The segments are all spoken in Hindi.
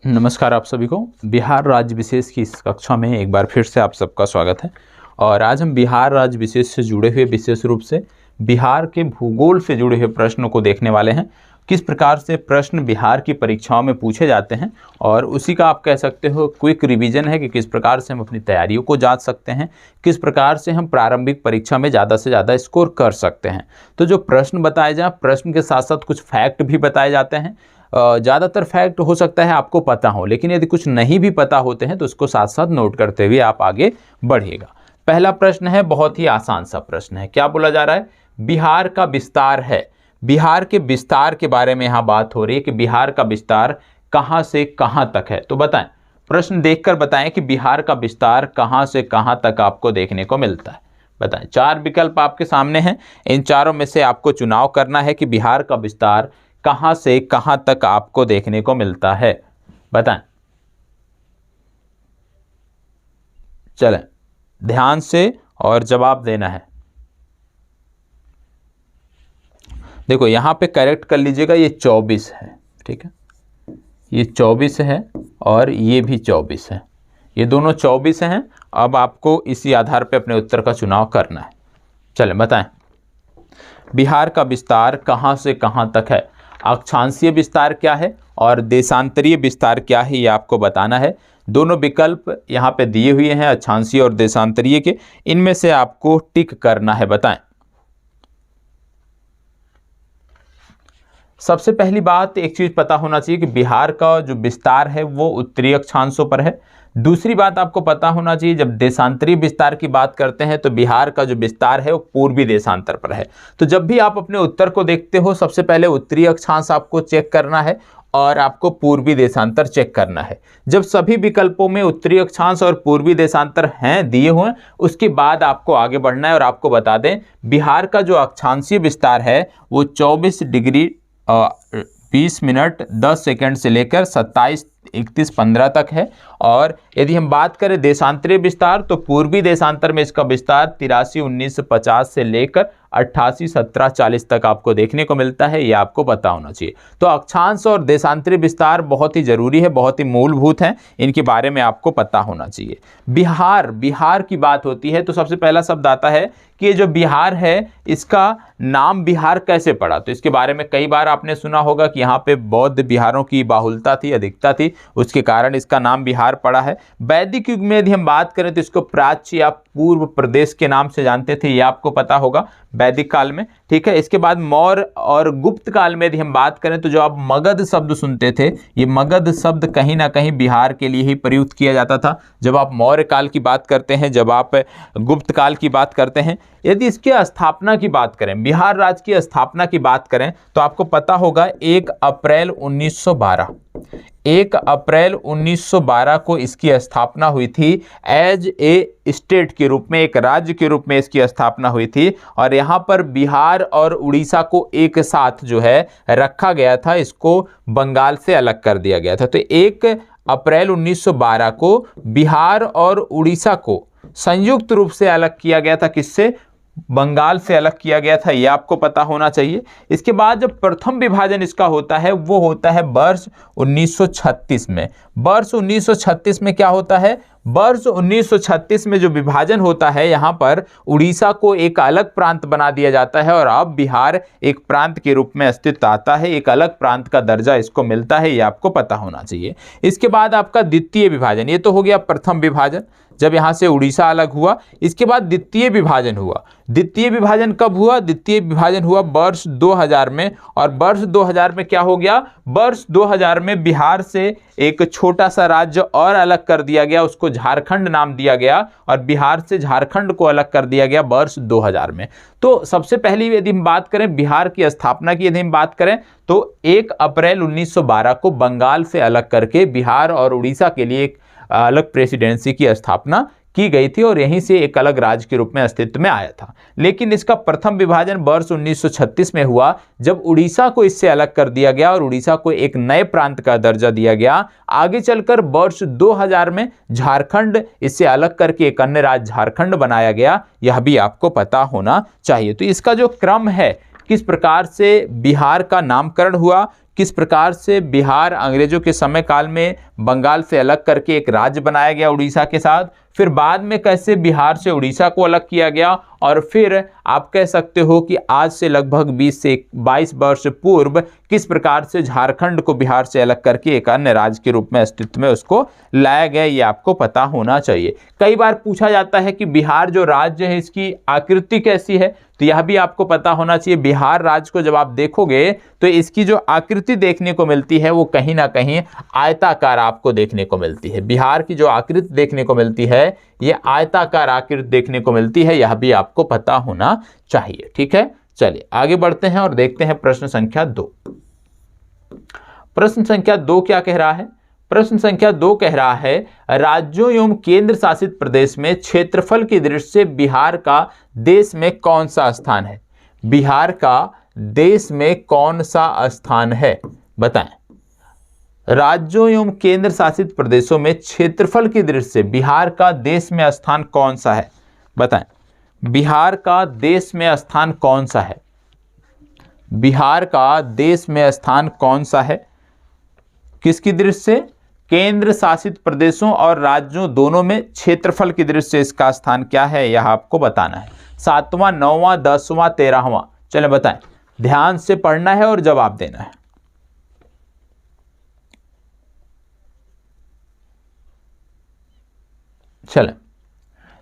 नमस्कार आप सभी को। बिहार राज्य विशेष की इस कक्षा में एक बार फिर से आप सबका स्वागत है। और आज हम बिहार राज्य विशेष से जुड़े हुए विशेष रूप से बिहार के भूगोल से जुड़े हुए प्रश्नों को देखने वाले हैं। किस प्रकार से प्रश्न बिहार की परीक्षाओं में पूछे जाते हैं और उसी का आप कह सकते हो क्विक रिवीजन है कि किस प्रकार से हम अपनी तैयारियों को जांच सकते हैं, किस प्रकार से हम प्रारंभिक परीक्षा में ज़्यादा से ज़्यादा स्कोर कर सकते हैं। तो जो प्रश्न बताए जाए, प्रश्न के साथ साथ कुछ फैक्ट भी बताए जाते हैं। ज़्यादातर फैक्ट हो सकता है आपको पता हो, लेकिन यदि कुछ नहीं भी पता होते हैं तो उसको साथ साथ नोट करते हुए आप आगे बढ़िएगा। पहला प्रश्न है, बहुत ही आसान सा प्रश्न है। क्या बोला जा रहा है? बिहार का विस्तार है। बिहार के विस्तार के बारे में यहाँ बात हो रही है कि बिहार का विस्तार कहाँ से कहाँ तक है। तो बताएं, प्रश्न देखकर बताएं कि बिहार का विस्तार कहाँ से कहाँ तक आपको देखने को मिलता है। बताएं, चार विकल्प आपके सामने हैं, इन चारों में से आपको चुनाव करना है कि बिहार का विस्तार कहां से कहां तक आपको देखने को मिलता है। बताएं, चलें ध्यान से और जवाब देना है। देखो यहां पे करेक्ट कर लीजिएगा, ये 24 है, ठीक है, ये 24 है और ये भी 24 है, ये दोनों 24 हैं। अब आपको इसी आधार पे अपने उत्तर का चुनाव करना है। चलें बताएं, बिहार का विस्तार कहां से कहां तक है। अक्षांशीय विस्तार क्या है और देशांतरीय विस्तार क्या है, ये आपको बताना है। दोनों विकल्प यहाँ पे दिए हुए हैं, अक्षांशीय और देशांतरीय के, इनमें से आपको टिक करना है। बताएं, सबसे पहली बात एक चीज पता होना चाहिए कि बिहार का जो विस्तार है वो उत्तरी अक्षांशों पर है। दूसरी बात आपको पता होना चाहिए, जब देशांतरीय विस्तार की बात करते हैं तो बिहार का जो विस्तार है वो पूर्वी देशांतर पर है। तो जब भी आप अपने उत्तर को देखते हो, सबसे पहले उत्तरी अक्षांश आपको चेक करना है और आपको पूर्वी देशांतर चेक करना है। जब सभी विकल्पों में उत्तरी अक्षांश और पूर्वी देशांतर हैं दिए हुए, उसके बाद आपको आगे बढ़ना है। और आपको बता दें, बिहार का जो अक्षांशीय विस्तार है वो 24 डिग्री 20 मिनट 10 सेकंड से लेकर 27:31:15 तक है। और यदि हम बात करें देशांतरीय विस्तार, तो पूर्वी देशांतर में इसका विस्तार 83:19:50 से लेकर 88:17:40 तक आपको देखने को मिलता है। ये आपको पता होना चाहिए। तो अक्षांश और देशांतरीय विस्तार बहुत ही जरूरी है, बहुत ही मूलभूत हैं, इनके बारे में आपको पता होना चाहिए। बिहार की बात होती है तो सबसे पहला शब्द आता है कि ये जो बिहार है इसका नाम बिहार कैसे पड़ा। तो इसके बारे में कई बार आपने सुना होगा कि यहाँ पे बौद्ध बिहारों की बाहुलता थी, अधिकता थी, उसके कारण इसका नाम बिहार पड़ा है। वैदिक युग में यदि हम बात करें तो इसको प्राच्य या पूर्व प्रदेश के नाम से जानते थे, ये आपको पता होगा वैदिक काल में, ठीक है। इसके बाद मौर्य और गुप्त काल में यदि हम बात करें तो जो आप मगध शब्द सुनते थे, ये मगध शब्द कहीं ना कहीं बिहार के लिए ही प्रयुक्त किया जाता था। जब आप मौर्य काल की बात करते हैं, जब आप गुप्त काल की बात करते हैं। यदि इसकी स्थापना की बात करें, बिहार राज्य की स्थापना की बात करें, तो आपको पता होगा 1 अप्रैल 1912, 1 अप्रैल 1912 को इसकी स्थापना हुई थी। एज ए स्टेट के रूप में, एक राज्य के रूप में इसकी स्थापना हुई थी। और यहाँ पर बिहार और उड़ीसा को एक साथ जो है रखा गया था, इसको बंगाल से अलग कर दिया गया था। तो 1 अप्रैल 1912 को बिहार और उड़ीसा को संयुक्त रूप से अलग किया गया था। किससे? बंगाल से अलग किया गया था, यह आपको पता होना चाहिए। इसके बाद जब प्रथम विभाजन इसका होता है वो होता है वर्ष 1936 में। वर्ष 1936 में क्या होता है? वर्ष 1936 में जो विभाजन होता है, यहाँ पर उड़ीसा को एक अलग प्रांत बना दिया जाता है और अब बिहार एक प्रांत के रूप में अस्तित्व आता है, एक अलग प्रांत का दर्जा इसको मिलता है, ये आपको पता होना चाहिए। इसके बाद आपका द्वितीय विभाजन, ये तो हो गया प्रथम विभाजन, जब यहाँ से उड़ीसा अलग हुआ। इसके बाद द्वितीय विभाजन हुआ। द्वितीय विभाजन कब हुआ? द्वितीय विभाजन हुआ वर्ष 2000 में। और वर्ष 2000 में क्या हो गया? वर्ष 2000 में बिहार से एक छोटा सा राज्य और अलग कर दिया गया, उसको झारखंड नाम दिया गया और बिहार से झारखंड को अलग कर दिया गया वर्ष 2000 में। तो सबसे पहली यदि हम बात करें बिहार की स्थापना की, यदि हम बात करें तो 1 अप्रैल 1912 को बंगाल से अलग करके बिहार और उड़ीसा के लिए एक अलग प्रेसिडेंसी की स्थापना की गई थी और यहीं से एक अलग राज्य के रूप में अस्तित्व में आया था। लेकिन इसका प्रथम विभाजन वर्ष 1936 में हुआ, जब उड़ीसा को इससे अलग कर दिया गया और उड़ीसा को एक नए प्रांत का दर्जा दिया गया। आगे चलकर वर्ष 2000 में झारखंड इससे अलग करके एक अन्य राज्य झारखंड बनाया गया, यह भी आपको पता होना चाहिए। तो इसका जो क्रम है, किस प्रकार से बिहार का नामकरण हुआ, किस प्रकार से बिहार अंग्रेजों के समय काल में बंगाल से अलग करके एक राज्य बनाया गया उड़ीसा के साथ, फिर बाद में कैसे बिहार से उड़ीसा को अलग किया गया, और फिर आप कह सकते हो कि आज से लगभग 20 से 22 वर्ष पूर्व किस प्रकार से झारखंड को बिहार से अलग करके एक अन्य राज्य के रूप में अस्तित्व में उसको लाया गया, ये आपको पता होना चाहिए। कई बार पूछा जाता है कि बिहार जो राज्य है इसकी आकृति कैसी है, तो यह भी आपको पता होना चाहिए। बिहार राज्य को जब आप देखोगे तो इसकी जो आकृति देखने को मिलती है वो कहीं ना कहीं आयताकार आपको देखने को मिलती है। बिहार की जो आकृति देखने को मिलती है ये आयताकार आकृति देखने को मिलती है, यह भी आपको पता होना चाहिए। ठीक है, चलिए आगे बढ़ते हैं और देखते हैं प्रश्न संख्या 2। प्रश्न संख्या 2 क्या कह रहा है? प्रश्न संख्या 2 कह रहा है राज्यों एवं केंद्र शासित प्रदेश में क्षेत्रफल की दृष्टि से बिहार का देश में कौन सा स्थान है? बिहार का देश में कौन सा स्थान है, बताएं। राज्यों एवं केंद्र शासित प्रदेशों में क्षेत्रफल की दृष्टि से बिहार का देश में स्थान कौन सा है, बताएं। बिहार का देश में स्थान कौन सा है? बिहार का देश में स्थान कौन सा है? किसकी दृष्टि से? केंद्र शासित प्रदेशों और राज्यों दोनों में क्षेत्रफल की दृष्टि से इसका स्थान क्या है, यह आपको बताना है। 7वां, 9वां, 10वां, 13वां, चलें बताएं। ध्यान से पढ़ना है और जवाब देना है। चलें,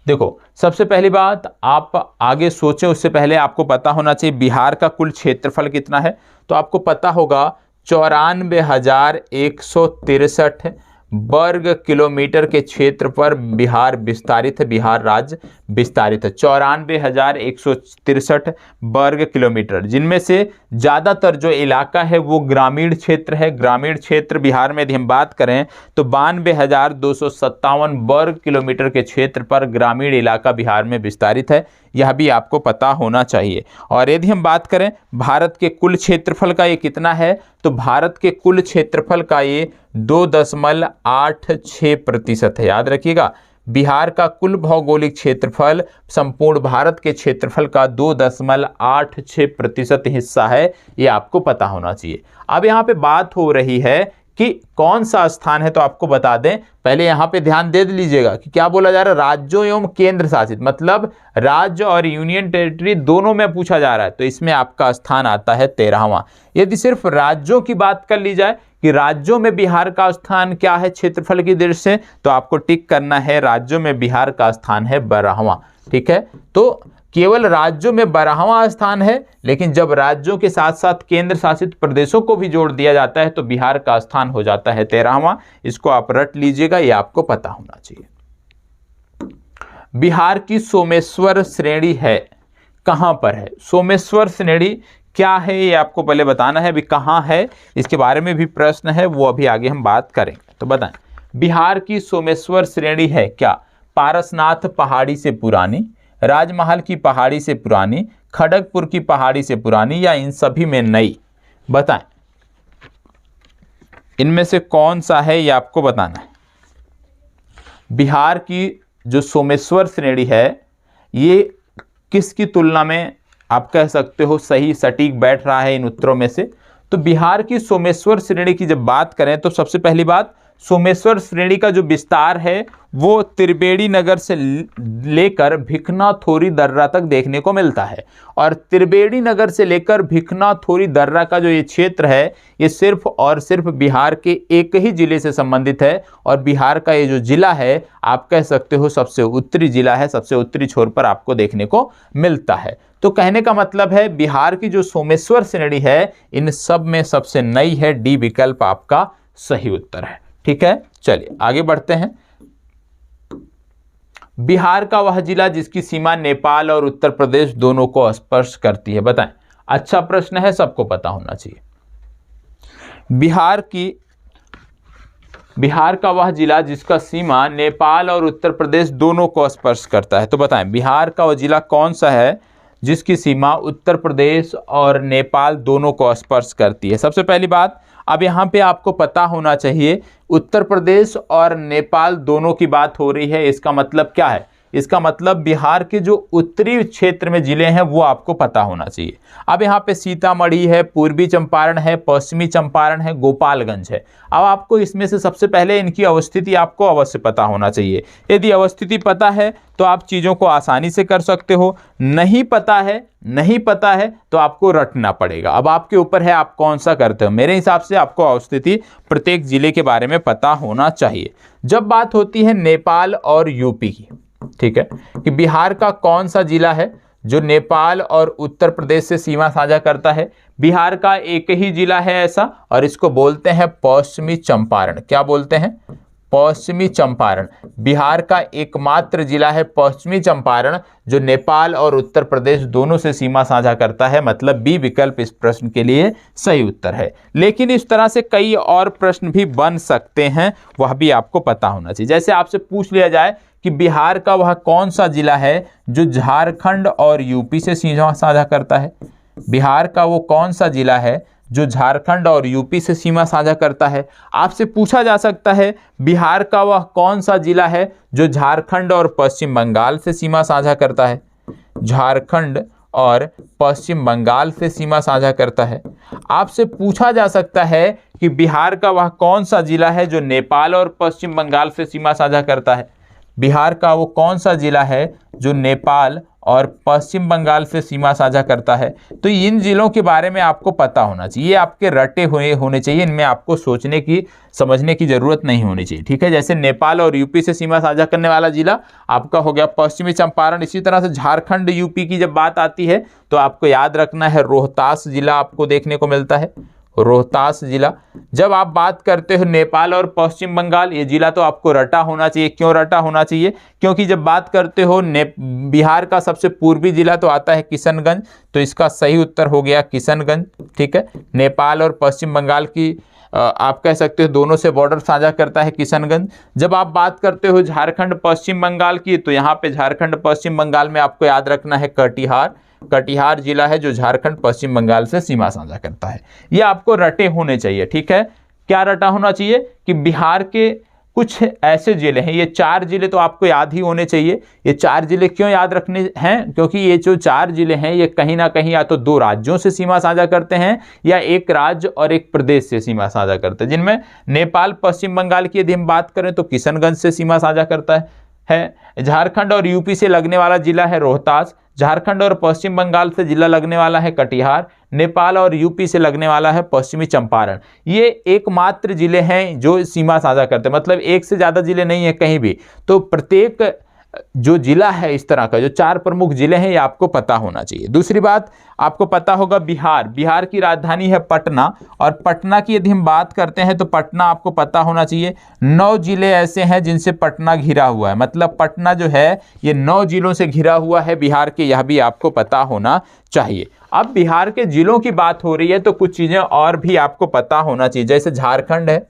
देखो सबसे पहली बात आप आगे सोचें उससे पहले आपको पता होना चाहिए बिहार का कुल क्षेत्रफल कितना है। तो आपको पता होगा 94,163 वर्ग किलोमीटर के क्षेत्र पर बिहार विस्तारित है, बिहार राज्य विस्तारित है। 94,163 वर्ग किलोमीटर, जिनमें से ज़्यादातर जो इलाका है वो ग्रामीण क्षेत्र है। ग्रामीण क्षेत्र बिहार में यदि हम बात करें तो 92,257 वर्ग किलोमीटर के क्षेत्र पर ग्रामीण इलाका बिहार में विस्तारित है, यह भी आपको पता होना चाहिए। और यदि हम बात करें भारत के कुल क्षेत्रफल का ये कितना है, तो भारत के कुल क्षेत्रफल का ये 2.86% है। याद रखिएगा, बिहार का कुल भौगोलिक क्षेत्रफल संपूर्ण भारत के क्षेत्रफल का 2.86% हिस्सा है, ये आपको पता होना चाहिए। अब यहाँ पे बात हो रही है कि कौन सा स्थान है, तो आपको बता दें, पहले यहाँ पे ध्यान दे लीजिएगा कि क्या बोला जा रहा है, राज्यों एवं केंद्र शासित, मतलब राज्य और यूनियन टेरिटरी दोनों में पूछा जा रहा है, तो इसमें आपका स्थान आता है 13वां। यदि सिर्फ राज्यों की बात कर ली जाए कि राज्यों में बिहार का स्थान क्या है क्षेत्रफल की दृष्टि से, तो आपको टिक करना है राज्यों में बिहार का स्थान है 12वां। ठीक है, तो केवल राज्यों में 12वां स्थान है, लेकिन जब राज्यों के साथ साथ केंद्र शासित प्रदेशों को भी जोड़ दिया जाता है तो बिहार का स्थान हो जाता है 13वां। इसको आप रट लीजिएगा, ये आपको पता होना चाहिए। बिहार की सोमेश्वर श्रेणी है, कहां पर है? सोमेश्वर श्रेणी क्या है ये आपको पहले बताना है, अभी कहां है इसके बारे में भी प्रश्न है, वो अभी आगे हम बात करेंगे। तो बताएं, बिहार की सोमेश्वर श्रेणी है क्या? पारसनाथ पहाड़ी से पुरानी, राजमहल की पहाड़ी से पुरानी, खड़गपुर की पहाड़ी से पुरानी, या इन सभी में नई? बताएं, इनमें से कौन सा है ये आपको बताना है। बिहार की जो सोमेश्वर श्रेणी है ये किसकी तुलना में आप कह सकते हो सही सटीक बैठ रहा है इन उत्तरों में से? तो बिहार की सोमेश्वर श्रेणी की जब बात करें तो सबसे पहली बात, सोमेश्वर श्रेणी का जो विस्तार है वो त्रिवेणी नगर से लेकर भिखनाथोरी दर्रा तक देखने को मिलता है। और त्रिवेणी नगर से लेकर भिखनाथोरी दर्रा का जो ये क्षेत्र है ये सिर्फ और सिर्फ बिहार के एक ही जिले से संबंधित है। और बिहार का ये जो जिला है आप कह सकते हो सबसे उत्तरी जिला है, सबसे उत्तरी छोर पर आपको देखने को मिलता है। तो कहने का मतलब है बिहार की जो सोमेश्वर श्रेणी है इन सब में सबसे नई है, डी विकल्प आपका सही उत्तर है। ठीक है, चलिए आगे बढ़ते हैं। बिहार का वह जिला जिसकी सीमा नेपाल और उत्तर प्रदेश दोनों को स्पर्श करती है, बताएं। अच्छा प्रश्न है, सबको पता होना चाहिए। बिहार का वह जिला जिसका सीमा नेपाल और उत्तर प्रदेश दोनों को स्पर्श करता है, तो बताएं बिहार का वह जिला कौन सा है जिसकी सीमा उत्तर प्रदेश और नेपाल दोनों को स्पर्श करती है। सबसे पहली बात, अब यहाँ पे आपको पता होना चाहिए उत्तर प्रदेश और नेपाल दोनों की बात हो रही है, इसका मतलब क्या है? इसका मतलब बिहार के जो उत्तरी क्षेत्र में जिले हैं वो आपको पता होना चाहिए। अब यहाँ पे सीतामढ़ी है, पूर्वी चंपारण है, पश्चिमी चंपारण है, गोपालगंज है। अब आपको इसमें से सबसे पहले इनकी अवस्थिति आपको अवश्य पता होना चाहिए। यदि अवस्थिति पता है तो आप चीज़ों को आसानी से कर सकते हो, नहीं पता है तो आपको रटना पड़ेगा। अब आपके ऊपर है आप कौन सा करते हो। मेरे हिसाब से आपको अवस्थिति प्रत्येक जिले के बारे में पता होना चाहिए। जब बात होती है नेपाल और यूपी की, ठीक है, कि बिहार का कौन सा जिला है जो नेपाल और उत्तर प्रदेश से सीमा साझा करता है। बिहार का एक ही जिला है ऐसा, और इसको बोलते हैं पश्चिमी चंपारण। क्या बोलते हैं? पश्चिमी चंपारण। बिहार का एकमात्र जिला है पश्चिमी चंपारण जो नेपाल और उत्तर प्रदेश दोनों से सीमा साझा करता है। मतलब बी विकल्प इस प्रश्न के लिए सही उत्तर है। लेकिन इस तरह से कई और प्रश्न भी बन सकते हैं, वह भी आपको पता होना चाहिए। जैसे आपसे पूछ लिया जाए कि बिहार का वह कौन सा जिला है जो झारखंड और यूपी से सीमा साझा करता है। बिहार का वो कौन सा जिला है जो झारखंड और यूपी से सीमा साझा करता है। आपसे पूछा जा सकता है बिहार का वह कौन सा जिला है जो झारखंड और पश्चिम बंगाल से सीमा साझा करता है। झारखंड और पश्चिम बंगाल से सीमा साझा करता है। आपसे पूछा जा सकता है कि बिहार का वह कौन सा जिला है जो नेपाल और पश्चिम बंगाल से सीमा साझा करता है। बिहार का वो कौन सा जिला है जो नेपाल और पश्चिम बंगाल से सीमा साझा करता है। तो इन जिलों के बारे में आपको पता होना चाहिए, ये आपके रटे हुए होने चाहिए, इनमें आपको सोचने की समझने की जरूरत नहीं होनी चाहिए। ठीक है, जैसे नेपाल और यूपी से सीमा साझा करने वाला जिला आपका हो गया पश्चिमी चंपारण। इसी तरह से झारखंड यूपी की जब बात आती है तो आपको याद रखना है रोहतास जिला आपको देखने को मिलता है, रोहतास जिला। जब आप बात करते हो नेपाल और पश्चिम बंगाल, ये जिला तो आपको रटा होना चाहिए। क्यों रटा होना चाहिए? क्योंकि जब बात करते हो बिहार का सबसे पूर्वी जिला तो आता है किशनगंज, तो इसका सही उत्तर हो गया किशनगंज। ठीक है, नेपाल और पश्चिम बंगाल की आप कह सकते हो दोनों से बॉर्डर साझा करता है किशनगंज। जब आप बात करते हो झारखंड पश्चिम बंगाल की, तो यहाँ पे झारखंड पश्चिम बंगाल में आपको याद रखना है कटिहार। कटिहार जिला है जो झारखंड पश्चिम बंगाल से सीमा साझा करता है। ये आपको रटे होने चाहिए। ठीक है, क्या रटा होना चाहिए कि बिहार के कुछ ऐसे जिले हैं, ये 4 जिले तो आपको याद ही होने चाहिए। ये 4 जिले क्यों याद रखने हैं? क्योंकि ये जो 4 जिले हैं ये कहीं ना कहीं या तो 2 राज्यों से सीमा साझा करते हैं या एक राज्य और एक प्रदेश से सीमा साझा करते हैं। जिनमें नेपाल पश्चिम बंगाल की यदि हम बात करें तो किशनगंज से सीमा साझा करता है। झारखंड और यूपी से लगने वाला जिला है रोहतास। झारखंड और पश्चिम बंगाल से जिला लगने वाला है कटिहार। नेपाल और यूपी से लगने वाला है पश्चिमी चंपारण। ये एकमात्र जिले हैं जो सीमा साझा करते हैं, मतलब एक से ज़्यादा जिले नहीं है कहीं भी। तो प्रत्येक जो जिला है इस तरह का, जो 4 प्रमुख जिले हैं, ये आपको पता होना चाहिए। दूसरी बात आपको पता होगा बिहार की राजधानी है पटना, और पटना की यदि हम बात करते हैं तो पटना आपको पता होना चाहिए। 9 जिले ऐसे हैं जिनसे पटना घिरा हुआ है, मतलब पटना जो है ये 9 जिलों से घिरा हुआ है बिहार के, यह भी आपको पता होना चाहिए। अब बिहार के जिलों की बात हो रही है तो कुछ चीजें और भी आपको पता होना चाहिए। जैसे झारखंड है,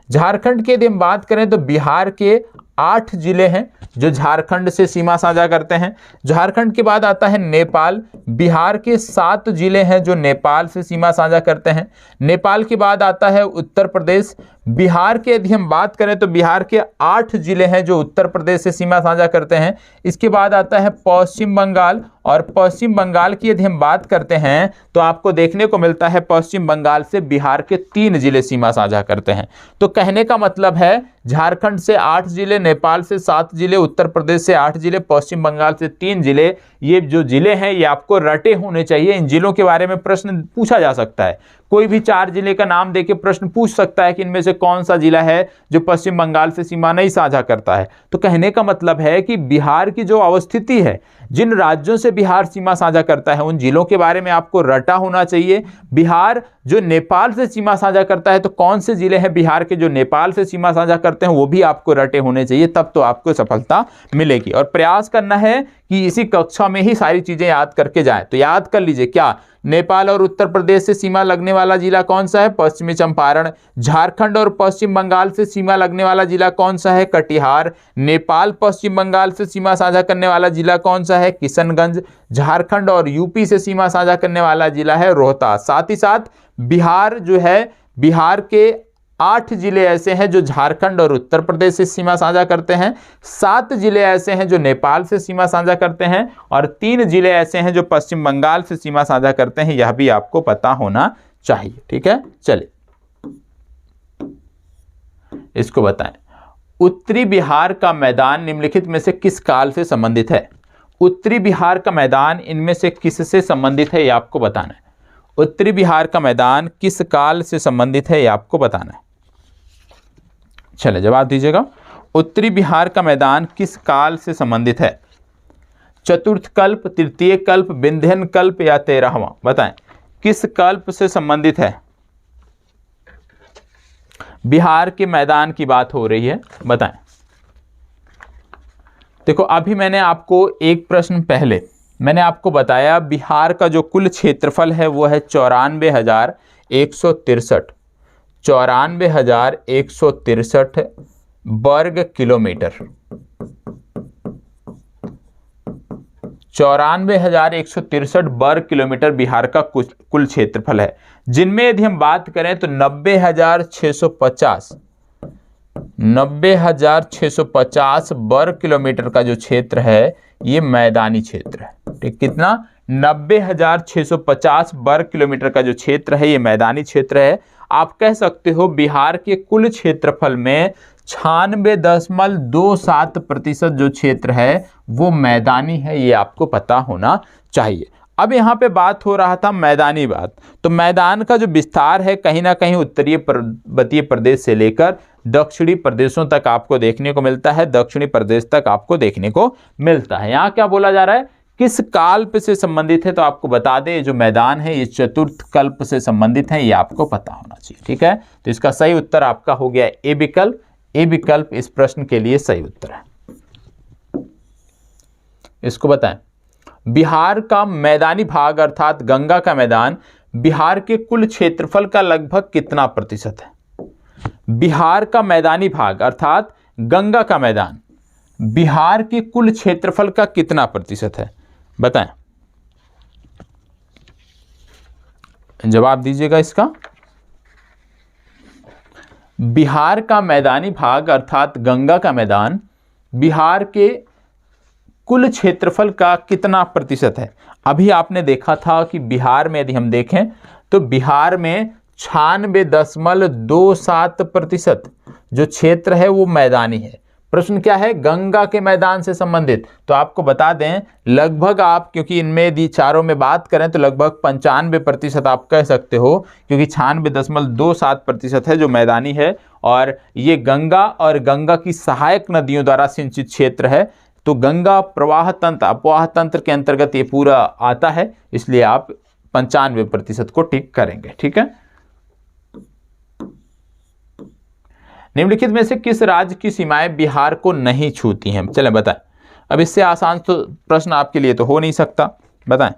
झारखंड की यदि हम बात करें तो बिहार के 8 जिले हैं जो झारखंड से सीमा साझा करते हैं। झारखंड के बाद आता है नेपाल। बिहार के 7 जिले हैं जो नेपाल से सीमा साझा करते हैं। नेपाल के बाद आता है उत्तर प्रदेश। बिहार के यदि हम बात करें तो बिहार के 8 जिले हैं जो उत्तर प्रदेश से सीमा साझा करते हैं। इसके बाद आता है पश्चिम बंगाल, और पश्चिम बंगाल की यदि हम बात करते हैं तो आपको देखने को मिलता है पश्चिम बंगाल से बिहार के 3 जिले सीमा साझा करते हैं। तो कहने का मतलब है झारखंड से 8 जिले, नेपाल से 7 जिले, उत्तर प्रदेश से 8 जिले, पश्चिम बंगाल से 3 जिले। ये जो जिले हैं ये आपको रटे होने चाहिए। इन जिलों के बारे में प्रश्न पूछा जा सकता है। कोई भी 4 जिले का नाम देके प्रश्न पूछ सकता है कि इनमें से कौन सा जिला है जो पश्चिम बंगाल से सीमा नहीं साझा करता है। तो कहने का मतलब है कि बिहार की जो अवस्थिति है, जिन राज्यों से बिहार सीमा साझा करता है, उन जिलों के बारे में आपको रटा होना चाहिए। बिहार जो नेपाल से सीमा साझा करता है, तो कौन से जिले हैं बिहार के जो नेपाल से सीमा साझा करते हैं, वो भी आपको रटे होने चाहिए, तब तो आपको सफलता मिलेगी। और प्रयास करना है कि इसी कक्षा में ही सारी चीजें याद करके जाएं। तो याद कर लीजिए, क्या नेपाल और उत्तर प्रदेश से सीमा लगने वाला जिला कौन सा है? पश्चिमी चंपारण। झारखंड और पश्चिम बंगाल से सीमा लगने वाला जिला कौन सा है? कटिहार। नेपाल पश्चिम बंगाल से सीमा साझा करने वाला जिला कौन सा है? किशनगंज। झारखंड और यूपी से सीमा साझा करने वाला जिला है रोहतास। साथ ही साथ बिहार जो है, बिहार के 8 जिले ऐसे हैं जो झारखंड और उत्तर प्रदेश से सीमा साझा करते हैं, 7 जिले ऐसे हैं जो नेपाल से सीमा साझा करते हैं, और 3 जिले ऐसे हैं जो पश्चिम बंगाल से सीमा साझा करते हैं। यह भी आपको पता होना चाहिए। ठीक है, चलिए इसको बताएं। उत्तरी बिहार का मैदान निम्नलिखित में से किस काल से संबंधित है? उत्तरी बिहार का मैदान इनमें से किससे संबंधित है, ये आपको बताना है। उत्तरी बिहार का मैदान किस काल से संबंधित है, ये आपको बताना है। चलिए जवाब दीजिएगा। उत्तरी बिहार का मैदान किस काल से संबंधित है? चतुर्थ कल्प, तृतीय कल्प, विंध्यन कल्प या 13वां? बताएं किस कल्प से संबंधित है? बिहार के मैदान की बात हो रही है, बताएं। देखो अभी मैंने आपको एक प्रश्न पहले मैंने आपको बताया, बिहार का जो कुल क्षेत्रफल है वो है 94,163 94,163 वर्ग किलोमीटर। 94,163 वर्ग किलोमीटर बिहार का कुल क्षेत्रफल है, जिनमें यदि हम बात करें तो 90,650 वर्ग किलोमीटर का जो क्षेत्र है ये मैदानी क्षेत्र है। ठीक, कितना? 90,650 वर्ग किलोमीटर का जो क्षेत्र है ये मैदानी क्षेत्र है। आप कह सकते हो बिहार के कुल क्षेत्रफल में 96.27% जो क्षेत्र है वो मैदानी है, ये आपको पता होना चाहिए। अब यहाँ पे बात हो रहा था मैदानी बात, तो मैदान का जो विस्तार है कहीं ना कहीं उत्तरीय पर्वतीय प्रदेश से लेकर दक्षिणी प्रदेशों तक आपको देखने को मिलता है, दक्षिणी प्रदेश तक आपको देखने को मिलता है। यहाँ क्या बोला जा रहा है, किस कल्प से संबंधित है? तो आपको बता दें जो मैदान है ये चतुर्थ कल्प से संबंधित है, ये आपको पता होना चाहिए। ठीक है, तो इसका सही उत्तर आपका हो गया ए विकल्प। ए विकल्प इस प्रश्न के लिए सही उत्तर है। इसको बताएं, बिहार का मैदानी भाग अर्थात गंगा का मैदान बिहार के कुल क्षेत्रफल का लगभग कितना प्रतिशत है? बिहार का मैदानी भाग अर्थात गंगा का मैदान बिहार के कुल क्षेत्रफल का कितना प्रतिशत है? बताएं, जवाब दीजिएगा इसका। बिहार का मैदानी भाग अर्थात गंगा का मैदान बिहार के कुल क्षेत्रफल का कितना प्रतिशत है? अभी आपने देखा था कि बिहार में यदि हम देखें तो बिहार में 96.27% जो क्षेत्र है वो मैदानी है। प्रश्न क्या है? गंगा के मैदान से संबंधित। तो आपको बता दें लगभग आप, क्योंकि इनमें यदि चारों में बात करें तो लगभग 95% आप कह सकते हो, क्योंकि 96.27% है जो मैदानी है, और ये गंगा और गंगा की सहायक नदियों द्वारा सिंचित क्षेत्र है। तो गंगा प्रवाह तंत्र अपवाह तंत्र के अंतर्गत ये पूरा आता है, इसलिए आप 95% को टिक करेंगे। ठीक है, निम्नलिखित में से किस राज्य की सीमाएं बिहार को नहीं छूती हैं? चलें बताएं। अब इससे आसान तो प्रश्न आपके लिए तो हो नहीं सकता, बताएं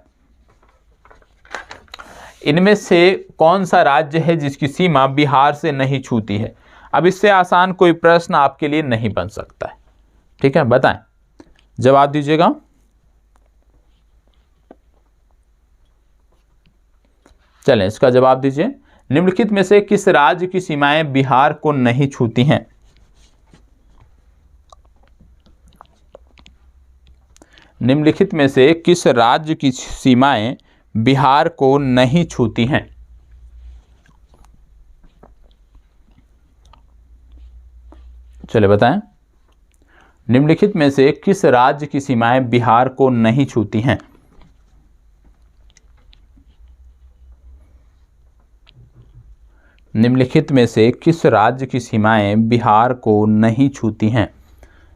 इनमें से कौन सा राज्य है जिसकी सीमा बिहार से नहीं छूती है? अब इससे आसान कोई प्रश्न आपके लिए नहीं बन सकता है। ठीक है, बताएं, जवाब दीजिएगा। चलें इसका जवाब दीजिए। निम्नलिखित में से किस राज्य की सीमाएं बिहार को नहीं छूती हैं? निम्नलिखित में से किस राज्य की सीमाएं बिहार को नहीं छूती हैं? चलिए बताएं, निम्नलिखित में से किस राज्य की सीमाएं बिहार को नहीं छूती हैं? निम्नलिखित में से किस राज्य की सीमाएं बिहार को नहीं छूती हैं?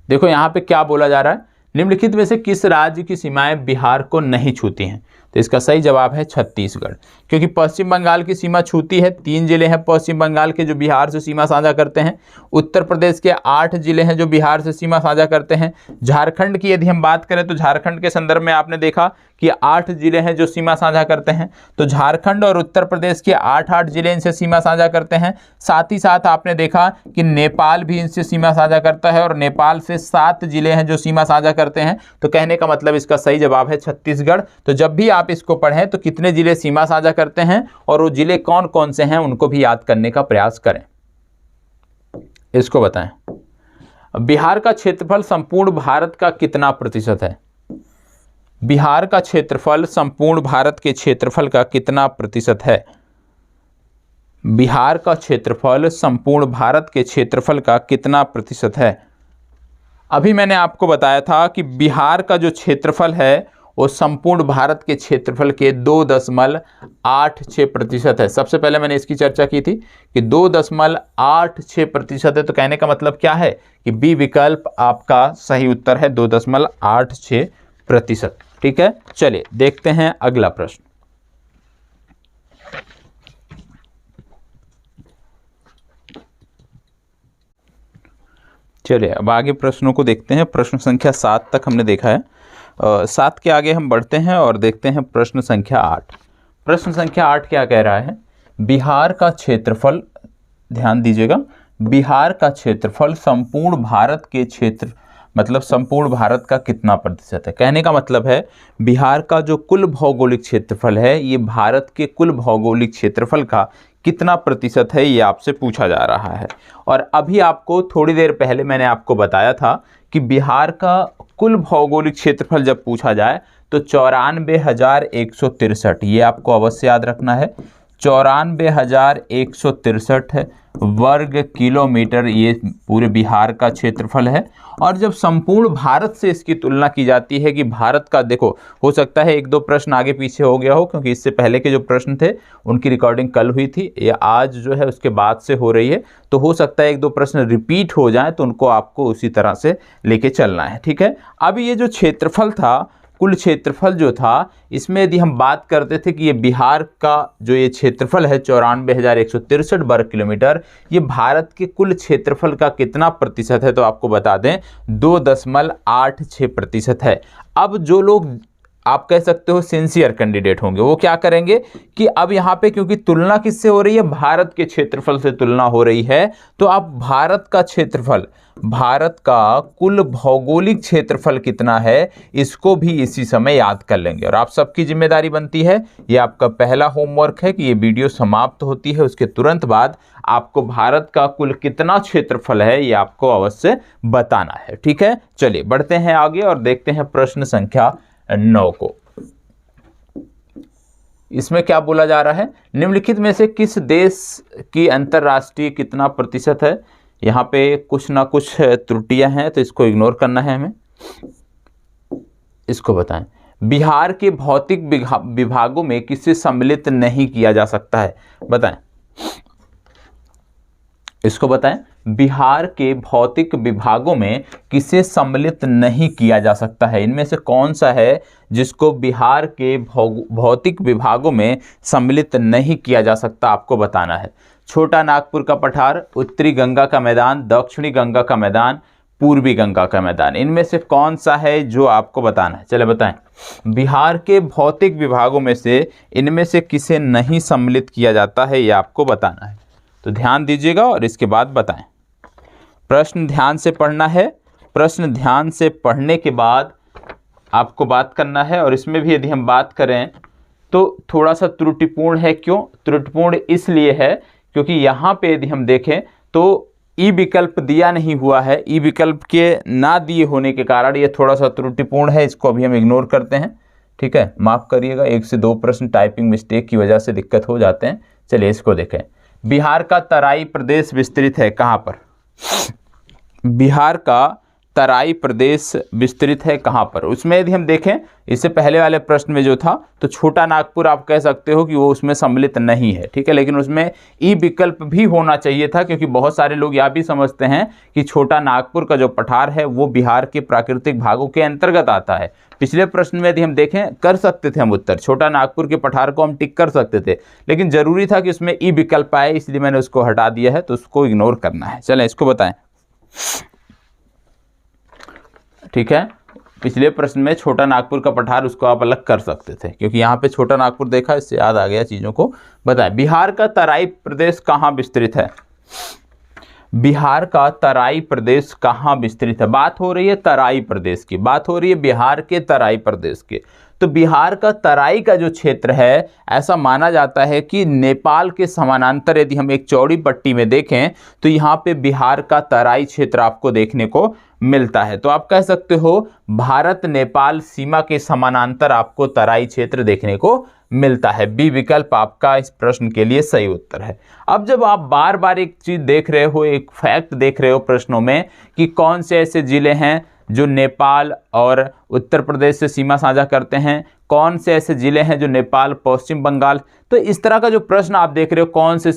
देखो यहाँ पे क्या बोला जा रहा है, निम्नलिखित में से किस राज्य की सीमाएं बिहार को नहीं छूती हैं? तो इसका सही जवाब है छत्तीसगढ़, क्योंकि पश्चिम बंगाल की सीमा छूती है। 3 जिले हैं पश्चिम बंगाल के जो बिहार से सीमा साझा करते हैं। उत्तर प्रदेश के 8 जिले हैं जो बिहार से सीमा साझा करते हैं। झारखंड की यदि हम बात करें तो झारखंड के संदर्भ में आपने देखा कि 8 जिले हैं जो सीमा साझा करते हैं। तो झारखंड और उत्तर प्रदेश के 8 जिले इनसे सीमा साझा करते हैं। साथ ही साथ आपने देखा कि नेपाल भी इनसे सीमा साझा करता है, और नेपाल से 7 जिले हैं जो सीमा साझा करते हैं। तो कहने का मतलब इसका सही जवाब है छत्तीसगढ़। तो जब भी आप इसको पढ़ें तो कितने जिले सीमा साझा करते हैं और वो जिले कौन कौन से हैं उनको भी याद करने का प्रयास करें। इसको बताएं। बिहार का क्षेत्रफल संपूर्ण भारत का कितना प्रतिशत है? बिहार का क्षेत्रफल संपूर्ण भारत के क्षेत्रफल का कितना प्रतिशत है? बिहार का क्षेत्रफल संपूर्ण भारत के क्षेत्रफल का कितना प्रतिशत है? अभी मैंने आपको बताया था कि बिहार का जो क्षेत्रफल है वो संपूर्ण भारत के क्षेत्रफल के 2.86% है। सबसे पहले मैंने इसकी चर्चा की थी कि 2.86% है, तो कहने का मतलब क्या है कि बी विकल्प आपका सही उत्तर है, 2.86%। ठीक है, चलिए देखते हैं अगला प्रश्न। चलिए अब आगे प्रश्नों को देखते हैं। प्रश्न संख्या 7 तक हमने देखा है। 7 के आगे हम बढ़ते हैं और देखते हैं प्रश्न संख्या 8। प्रश्न संख्या 8 क्या कह रहा है? बिहार का क्षेत्रफल, ध्यान दीजिएगा, बिहार का क्षेत्रफल संपूर्ण भारत के क्षेत्र मतलब संपूर्ण भारत का कितना प्रतिशत है? कहने का मतलब है बिहार का जो कुल भौगोलिक क्षेत्रफल है ये भारत के कुल भौगोलिक क्षेत्रफल का कितना प्रतिशत है, ये आपसे पूछा जा रहा है। और अभी आपको थोड़ी देर पहले मैंने आपको बताया था कि बिहार का कुल भौगोलिक क्षेत्रफल जब पूछा जाए तो 94,163, ये आपको अवश्य याद रखना है, 94,163 वर्ग किलोमीटर ये पूरे बिहार का क्षेत्रफल है। और जब संपूर्ण भारत से इसकी तुलना की जाती है कि भारत का, देखो हो सकता है एक दो प्रश्न आगे पीछे हो गया हो क्योंकि इससे पहले के जो प्रश्न थे उनकी रिकॉर्डिंग कल हुई थी, ये आज जो है उसके बाद से हो रही है, तो हो सकता है एक दो प्रश्न रिपीट हो जाए, तो उनको आपको उसी तरह से लेके चलना है। ठीक है, अब ये जो क्षेत्रफल था, कुल क्षेत्रफल जो था, इसमें यदि हम बात करते थे कि ये बिहार का जो ये क्षेत्रफल है 94,163 वर्ग किलोमीटर, ये भारत के कुल क्षेत्रफल का कितना प्रतिशत है? तो आपको बता दें 2.86% है। अब जो लोग आप कह सकते हो सिंसियर कैंडिडेट होंगे वो क्या करेंगे कि अब यहाँ पे क्योंकि तुलना किससे हो रही है? भारत के क्षेत्रफल से तुलना हो रही है, तो आप भारत का क्षेत्रफल, भारत का कुल भौगोलिक क्षेत्रफल कितना है इसको भी इसी समय याद कर लेंगे। और आप सबकी जिम्मेदारी बनती है, ये आपका पहला होमवर्क है कि ये वीडियो समाप्त होती है उसके तुरंत बाद आपको भारत का कुल कितना क्षेत्रफल है ये आपको अवश्य बताना है। ठीक है, चलिए बढ़ते हैं आगे और देखते हैं प्रश्न संख्या 9 को। इसमें क्या बोला जा रहा है? निम्नलिखित में से किस देश की अंतरराष्ट्रीय कितना प्रतिशत है? यहाँ पे कुछ ना कुछ त्रुटियां हैं तो इसको इग्नोर करना है हमें। इसको बताएं, बिहार के भौतिक विभागों में किसे सम्मिलित नहीं किया जा सकता है? बताएं, इसको बताएं, बिहार के भौतिक विभागों में किसे सम्मिलित नहीं किया जा सकता है? इनमें से कौन सा है जिसको बिहार के भौतिक विभागों में सम्मिलित नहीं किया जा सकता? आपको बताना है। छोटा नागपुर का पठार, उत्तरी गंगा का मैदान, दक्षिणी गंगा का मैदान, पूर्वी गंगा का मैदान, इनमें से कौन सा है जो आपको बताना है? चले बताएं, बिहार के भौतिक विभागों में से इनमें से किसे नहीं सम्मिलित किया जाता है ये आपको बताना है। तो ध्यान दीजिएगा और इसके बाद बताएं। प्रश्न ध्यान से पढ़ना है, प्रश्न ध्यान से पढ़ने के बाद आपको बात करना है। और इसमें भी यदि हम बात करें तो थोड़ा सा त्रुटिपूर्ण है। क्यों त्रुटिपूर्ण? इसलिए है क्योंकि यहाँ पे यदि हम देखें तो ई विकल्प दिया नहीं हुआ है। ई विकल्प के ना दिए होने के कारण ये थोड़ा सा त्रुटिपूर्ण है, इसको अभी हम इग्नोर करते हैं। ठीक है, माफ़ करिएगा, 1 से 2 प्रश्न टाइपिंग मिस्टेक की वजह से दिक्कत हो जाते हैं। चलिए इसको देखें। बिहार का तराई प्रदेश विस्तृत है कहाँ पर? बिहार का तराई प्रदेश विस्तृत है कहाँ पर? उसमें यदि हम देखें, इससे पहले वाले प्रश्न में जो था तो छोटा नागपुर आप कह सकते हो कि वो उसमें सम्मिलित नहीं है। ठीक है, लेकिन उसमें ई विकल्प भी होना चाहिए था क्योंकि बहुत सारे लोग यह भी समझते हैं कि छोटा नागपुर का जो पठार है वो बिहार के प्राकृतिक भागों के अंतर्गत आता है। पिछले प्रश्न में यदि हम देखें कर सकते थे हम उत्तर, छोटा नागपुर के पठार को हम टिक कर सकते थे, लेकिन जरूरी था कि उसमें ई विकल्प आए, इसलिए मैंने उसको हटा दिया है, तो उसको इग्नोर करना है। चलें इसको बताएं। ठीक है, पिछले प्रश्न में छोटा नागपुर का पठार उसको आप अलग कर सकते थे क्योंकि यहाँ पे छोटा नागपुर देखा, इससे याद आ गया चीज़ों को। बताएं, बिहार का तराई प्रदेश कहाँ विस्तृत है? बिहार का तराई प्रदेश कहाँ विस्तृत है? बात हो रही है तराई प्रदेश की, बात हो रही है बिहार के तराई प्रदेश के। तो तो बिहार का तराई का जो क्षेत्र है, ऐसा माना जाता है कि नेपाल के समानांतर यदि हम एक चौड़ी पट्टी में देखें तो यहाँ पे बिहार का तराई क्षेत्र आपको देखने को मिलता है। तो आप कह सकते हो भारत नेपाल सीमा के समानांतर आपको तराई क्षेत्र देखने को मिलता है। बी विकल्प आपका इस प्रश्न के लिए सही उत्तर है। अब जब आप बार बार एक चीज देख रहे हो, एक फैक्ट देख रहे हो प्रश्नों में कि कौन से ऐसे जिले हैं जो नेपाल और उत्तर प्रदेश से सीमा साझा करते हैं, कौन से ऐसे जिले हैं जो नेपाल पश्चिम बंगाल, तो इस तरह का जो प्रश्न आप देख रहे हो, कौन से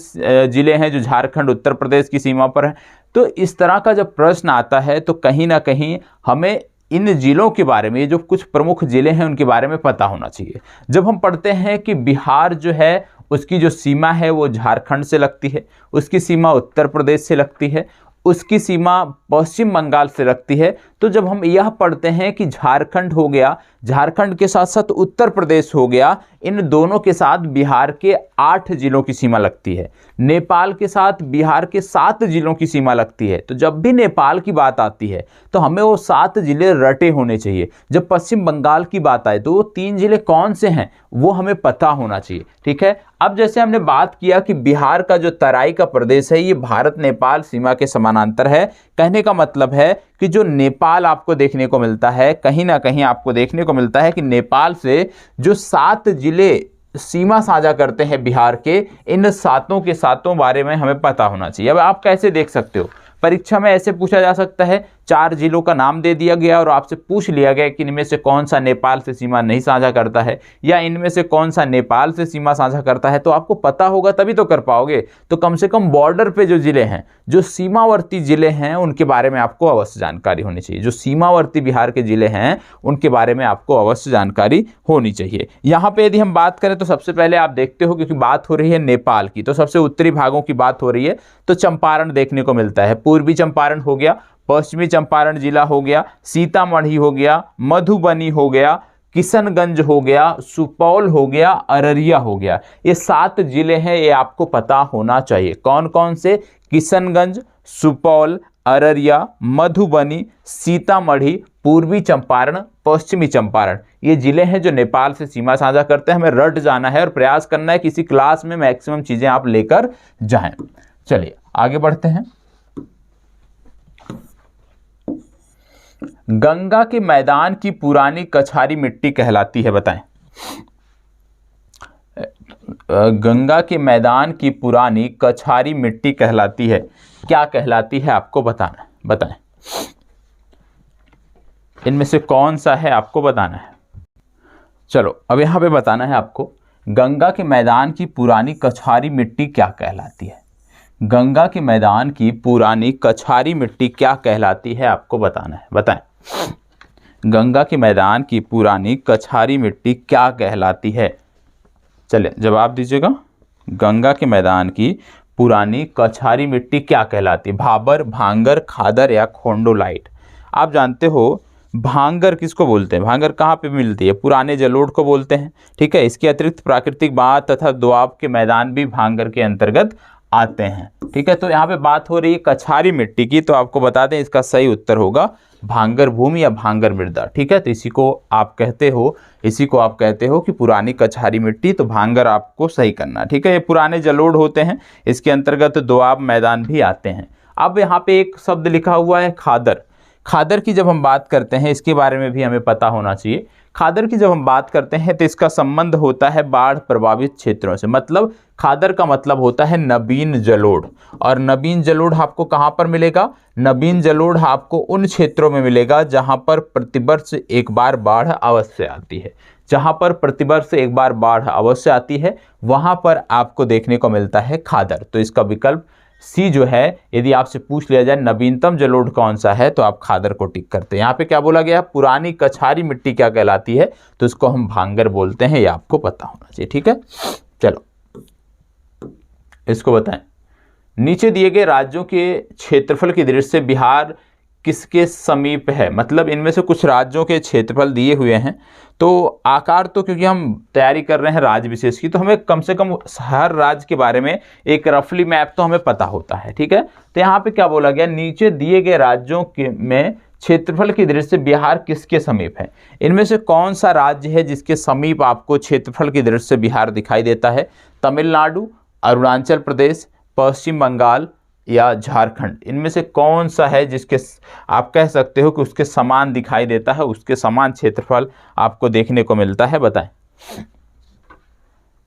जिले हैं जो झारखंड उत्तर प्रदेश की सीमा पर है, तो इस तरह का जब प्रश्न आता है तो कहीं ना कहीं हमें इन जिलों के बारे में, ये जो कुछ प्रमुख जिले हैं उनके बारे में पता होना चाहिए। जब हम पढ़ते हैं कि बिहार जो है उसकी जो सीमा है वो झारखंड से लगती है, उसकी सीमा उत्तर प्रदेश से लगती है, उसकी सीमा पश्चिम बंगाल से लगती है, तो जब हम यह पढ़ते हैं कि झारखंड हो गया, झारखंड के साथ साथ उत्तर प्रदेश हो गया, इन दोनों के साथ बिहार के 8 जिलों की सीमा लगती है, नेपाल के साथ बिहार के 7 जिलों की सीमा लगती है। तो जब भी नेपाल की बात आती है तो हमें वो 7 जिले रटे होने चाहिए। जब पश्चिम बंगाल की बात आए तो वो 3 जिले कौन से हैं वो हमें पता होना चाहिए। ठीक है, अब जैसे हमने बात किया कि बिहार का जो तराई का प्रदेश है ये भारत नेपाल सीमा के समानांतर है, कहने का मतलब है कि जो नेपाल आपको देखने को मिलता है, कहीं ना कहीं आपको देखने को मिलता है कि नेपाल से जो 7 जिले सीमा साझा करते हैं बिहार के, इन 7 के 7 बारे में हमें पता होना चाहिए। अब आप कैसे देख सकते हो, परीक्षा में ऐसे पूछा जा सकता है, 4 जिलों का नाम दे दिया गया और आपसे पूछ लिया गया कि इनमें से कौन सा नेपाल से सीमा नहीं साझा करता है या इनमें से कौन सा नेपाल से सीमा साझा करता है, तो आपको पता होगा तभी तो कर पाओगे। तो कम से कम बॉर्डर पे जो जिले हैं, जो सीमावर्ती जिले हैं, उनके बारे में आपको अवश्य जानकारी होनी चाहिए। जो सीमावर्ती बिहार के जिले हैं उनके बारे में आपको अवश्य जानकारी होनी चाहिए। यहाँ पे यदि हम बात करें तो सबसे पहले आप देखते हो, क्योंकि बात हो रही है नेपाल की, तो सबसे उत्तरी भागों की बात हो रही है, तो चंपारण देखने को मिलता है। पूर्वी चंपारण हो गया, पश्चिमी चंपारण जिला हो गया, सीतामढ़ी हो गया, मधुबनी हो गया, किशनगंज हो गया, सुपौल हो गया, अररिया हो गया। ये 7 जिले हैं, ये आपको पता होना चाहिए। कौन कौन से? किशनगंज, सुपौल, अररिया, मधुबनी, सीतामढ़ी, पूर्वी चंपारण, पश्चिमी चंपारण, ये जिले हैं जो नेपाल से सीमा साझा करते हैं। हमें रट जाना है और प्रयास करना है किसी क्लास में मैक्सिमम चीजें आप लेकर जाएं। चलिए आगे बढ़ते हैं। गंगा के मैदान की पुरानी कछारी मिट्टी कहलाती है, बताएं। गंगा के मैदान की पुरानी कछारी मिट्टी कहलाती है, क्या कहलाती है आपको बताना है, बताएं। इनमें से कौन सा है आपको बताना है। चलो अब यहां पे बताना है आपको, गंगा के मैदान की पुरानी कछारी मिट्टी क्या कहलाती है। गंगा के मैदान की पुरानी कछारी मिट्टी क्या कहलाती है आपको बताना है, बताएं। गंगा के मैदान की पुरानी कछारी मिट्टी क्या कहलाती है, चलिए जवाब दीजिएगा। गंगा के मैदान की पुरानी कछारी मिट्टी क्या कहलाती है? भाबर, भांगर, खादर या खोंडोलाइट। आप जानते हो भांगर किसको बोलते हैं? भांगर कहाँ पे मिलती है? पुराने जलोढ़ को बोलते हैं। ठीक है, इसके अतिरिक्त प्राकृतिक बांध तथा दोआब के मैदान भी भांगर के अंतर्गत आते हैं। ठीक है, तो यहाँ पे बात हो रही है कछारी मिट्टी की, तो आपको बता दें इसका सही उत्तर होगा भांगर भूमि या भांगर मृदा। ठीक है, तो इसी को आप कहते हो कि पुरानी कछारी मिट्टी, तो भांगर आपको सही करना। ठीक है, ये पुराने जलोढ़ होते हैं, इसके अंतर्गत दोआब मैदान भी आते हैं। अब यहाँ पे एक शब्द लिखा हुआ है खादर। खादर की जब हम बात करते हैं, इसके बारे में भी हमें पता होना चाहिए। खादर की जब हम बात करते हैं तो इसका संबंध होता है बाढ़ प्रभावित क्षेत्रों से। मतलब खादर का मतलब होता है नवीन जलोढ़, और नवीन जलोढ़ आपको कहाँ पर मिलेगा? नवीन जलोढ़ आपको उन क्षेत्रों में मिलेगा जहाँ पर प्रतिवर्ष एक बार बाढ़ अवश्य आती है। जहाँ पर प्रतिवर्ष एक बार बाढ़ अवश्य आती है वहाँ पर आपको देखने को मिलता है खादर। तो इसका विकल्प सी जो है, यदि आपसे पूछ लिया जाए नवीनतम जलोढ़ कौन सा है तो आप खादर को टिक करते हैं। यहाँ पे क्या बोला गया? पुरानी कछारी मिट्टी क्या कहलाती है? तो इसको हम भांगर बोलते हैं, ये आपको पता होना चाहिए। ठीक है, चलो इसको बताएं। नीचे दिए गए राज्यों के क्षेत्रफल की दृष्टि से बिहार किसके समीप है? मतलब इनमें से कुछ राज्यों के क्षेत्रफल दिए हुए हैं, तो आकार तो क्योंकि हम तैयारी कर रहे हैं राज्य विशेष की, तो हमें कम से कम हर राज्य के बारे में एक रफली मैप तो हमें पता होता है। ठीक है, तो यहाँ पे क्या बोला गया? नीचे दिए गए राज्यों के में क्षेत्रफल की दृष्टि से बिहार किसके समीप है? इनमें से कौन सा राज्य है जिसके समीप आपको क्षेत्रफल की दृष्टि से बिहार दिखाई देता है? तमिलनाडु, अरुणाचल प्रदेश, पश्चिम बंगाल या झारखंड? इनमें से कौन सा है जिसके आप कह सकते हो कि उसके समान दिखाई देता है, उसके समान क्षेत्रफल आपको देखने को मिलता है? बताएं।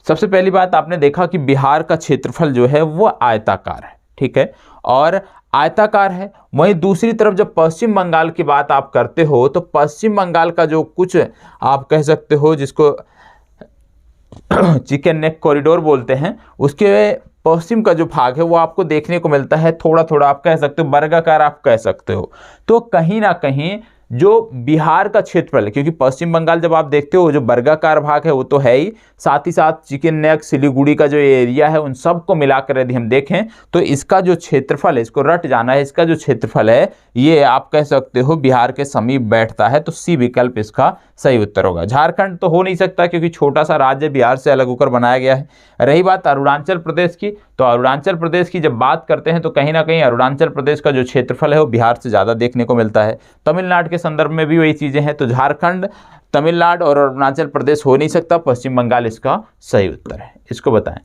सबसे पहली बात, आपने देखा कि बिहार का क्षेत्रफल जो है वो आयताकार है, ठीक है, और आयताकार है। वहीं दूसरी तरफ जब पश्चिम बंगाल की बात आप करते हो तो पश्चिम बंगाल का जो कुछ आप कह सकते हो जिसको चिकन नेक कॉरिडोर बोलते हैं, उसके पश्चिम का जो भाग है वो आपको देखने को मिलता है थोड़ा थोड़ा आप कह सकते हो वर्गाकार आप कह सकते हो। तो कहीं ना कहीं जो बिहार का क्षेत्रफल है, क्योंकि पश्चिम बंगाल जब आप देखते हो जो वर्गाकार भाग है वो तो है ही, साथ ही साथ चिकन नेक, सिलीगुड़ी का जो एरिया है उन सबको मिलाकर यदि हम देखें तो इसका जो क्षेत्रफल है, इसको रट जाना है, इसका जो क्षेत्रफल है ये आप कह सकते हो बिहार के समीप बैठता है। तो सी विकल्प इसका सही उत्तर होगा। झारखंड तो हो नहीं सकता क्योंकि छोटा सा राज्य बिहार से अलग होकर बनाया गया है। रही बात अरुणाचल प्रदेश की, तो अरुणाचल प्रदेश की जब बात करते हैं तो कहीं ना कहीं अरुणाचल प्रदेश का जो क्षेत्रफल है वो बिहार से ज़्यादा देखने को मिलता है। तमिलनाडु के संदर्भ में भी वही चीज़ें हैं। तो झारखंड, तमिलनाडु और अरुणाचल प्रदेश हो नहीं सकता, पश्चिम बंगाल इसका सही उत्तर है। इसको बताएं।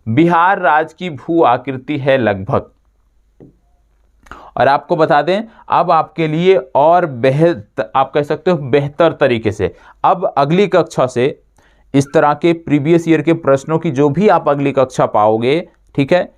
बिहार राज्य की भू आकृति है लगभग, और आपको बता दें अब आपके लिए और बेहतर आप कह सकते हो बेहतर तरीके से अब अगली कक्षा से इस तरह के प्रीवियस ईयर के प्रश्नों की जो भी आप अगली कक्षा पाओगे, ठीक है,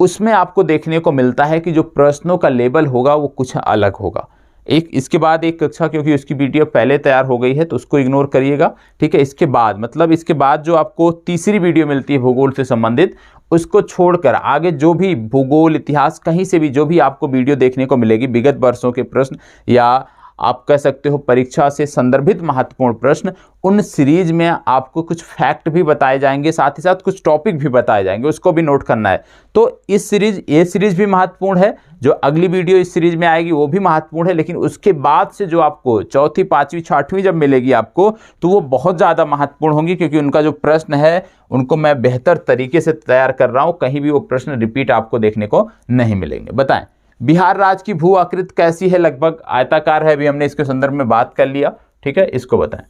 उसमें आपको देखने को मिलता है कि जो प्रश्नों का लेवल होगा वो कुछ अलग होगा। एक इसके बाद एक कक्षा, क्योंकि उसकी वीडियो पहले तैयार हो गई है तो उसको इग्नोर करिएगा, ठीक है। इसके बाद मतलब इसके बाद जो आपको तीसरी वीडियो मिलती है भूगोल से संबंधित, उसको छोड़कर आगे जो भी भूगोल, इतिहास, कहीं से भी जो भी आपको वीडियो देखने को मिलेगी, विगत वर्षों के प्रश्न या आप कह सकते हो परीक्षा से संदर्भित महत्वपूर्ण प्रश्न, उन सीरीज में आपको कुछ फैक्ट भी बताए जाएंगे, साथ ही साथ कुछ टॉपिक भी बताए जाएंगे, उसको भी नोट करना है। तो इस सीरीज, ये सीरीज भी महत्वपूर्ण है, जो अगली वीडियो इस सीरीज में आएगी वो भी महत्वपूर्ण है, लेकिन उसके बाद से जो आपको चौथी, पांचवी, छठवीं जब मिलेगी आपको तो वो बहुत ज़्यादा महत्वपूर्ण होंगी, क्योंकि उनका जो प्रश्न है उनको मैं बेहतर तरीके से तैयार कर रहा हूँ, कहीं भी वो प्रश्न रिपीट आपको देखने को नहीं मिलेंगे। बताएं, बिहार राज्य की भू आकृति कैसी है? लगभग आयताकार है, अभी हमने इसके संदर्भ में बात कर लिया, ठीक है। इसको बताएं।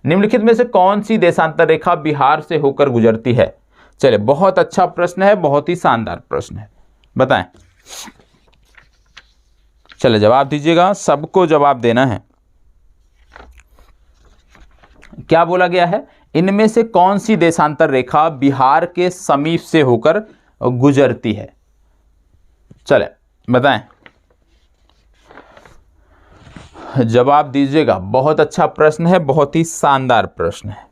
निम्नलिखित में से कौन सी देशांतर रेखा बिहार से होकर गुजरती है? चलिए, बहुत अच्छा प्रश्न है, बहुत ही शानदार प्रश्न है, बताएं। चलिए जवाब दीजिएगा, सबको जवाब देना है। क्या बोला गया है? इनमें से कौन सी देशांतर रेखा बिहार के समीप से होकर गुजरती है? चले बताएं, जवाब दीजिएगा। बहुत अच्छा प्रश्न है, बहुत ही शानदार प्रश्न है,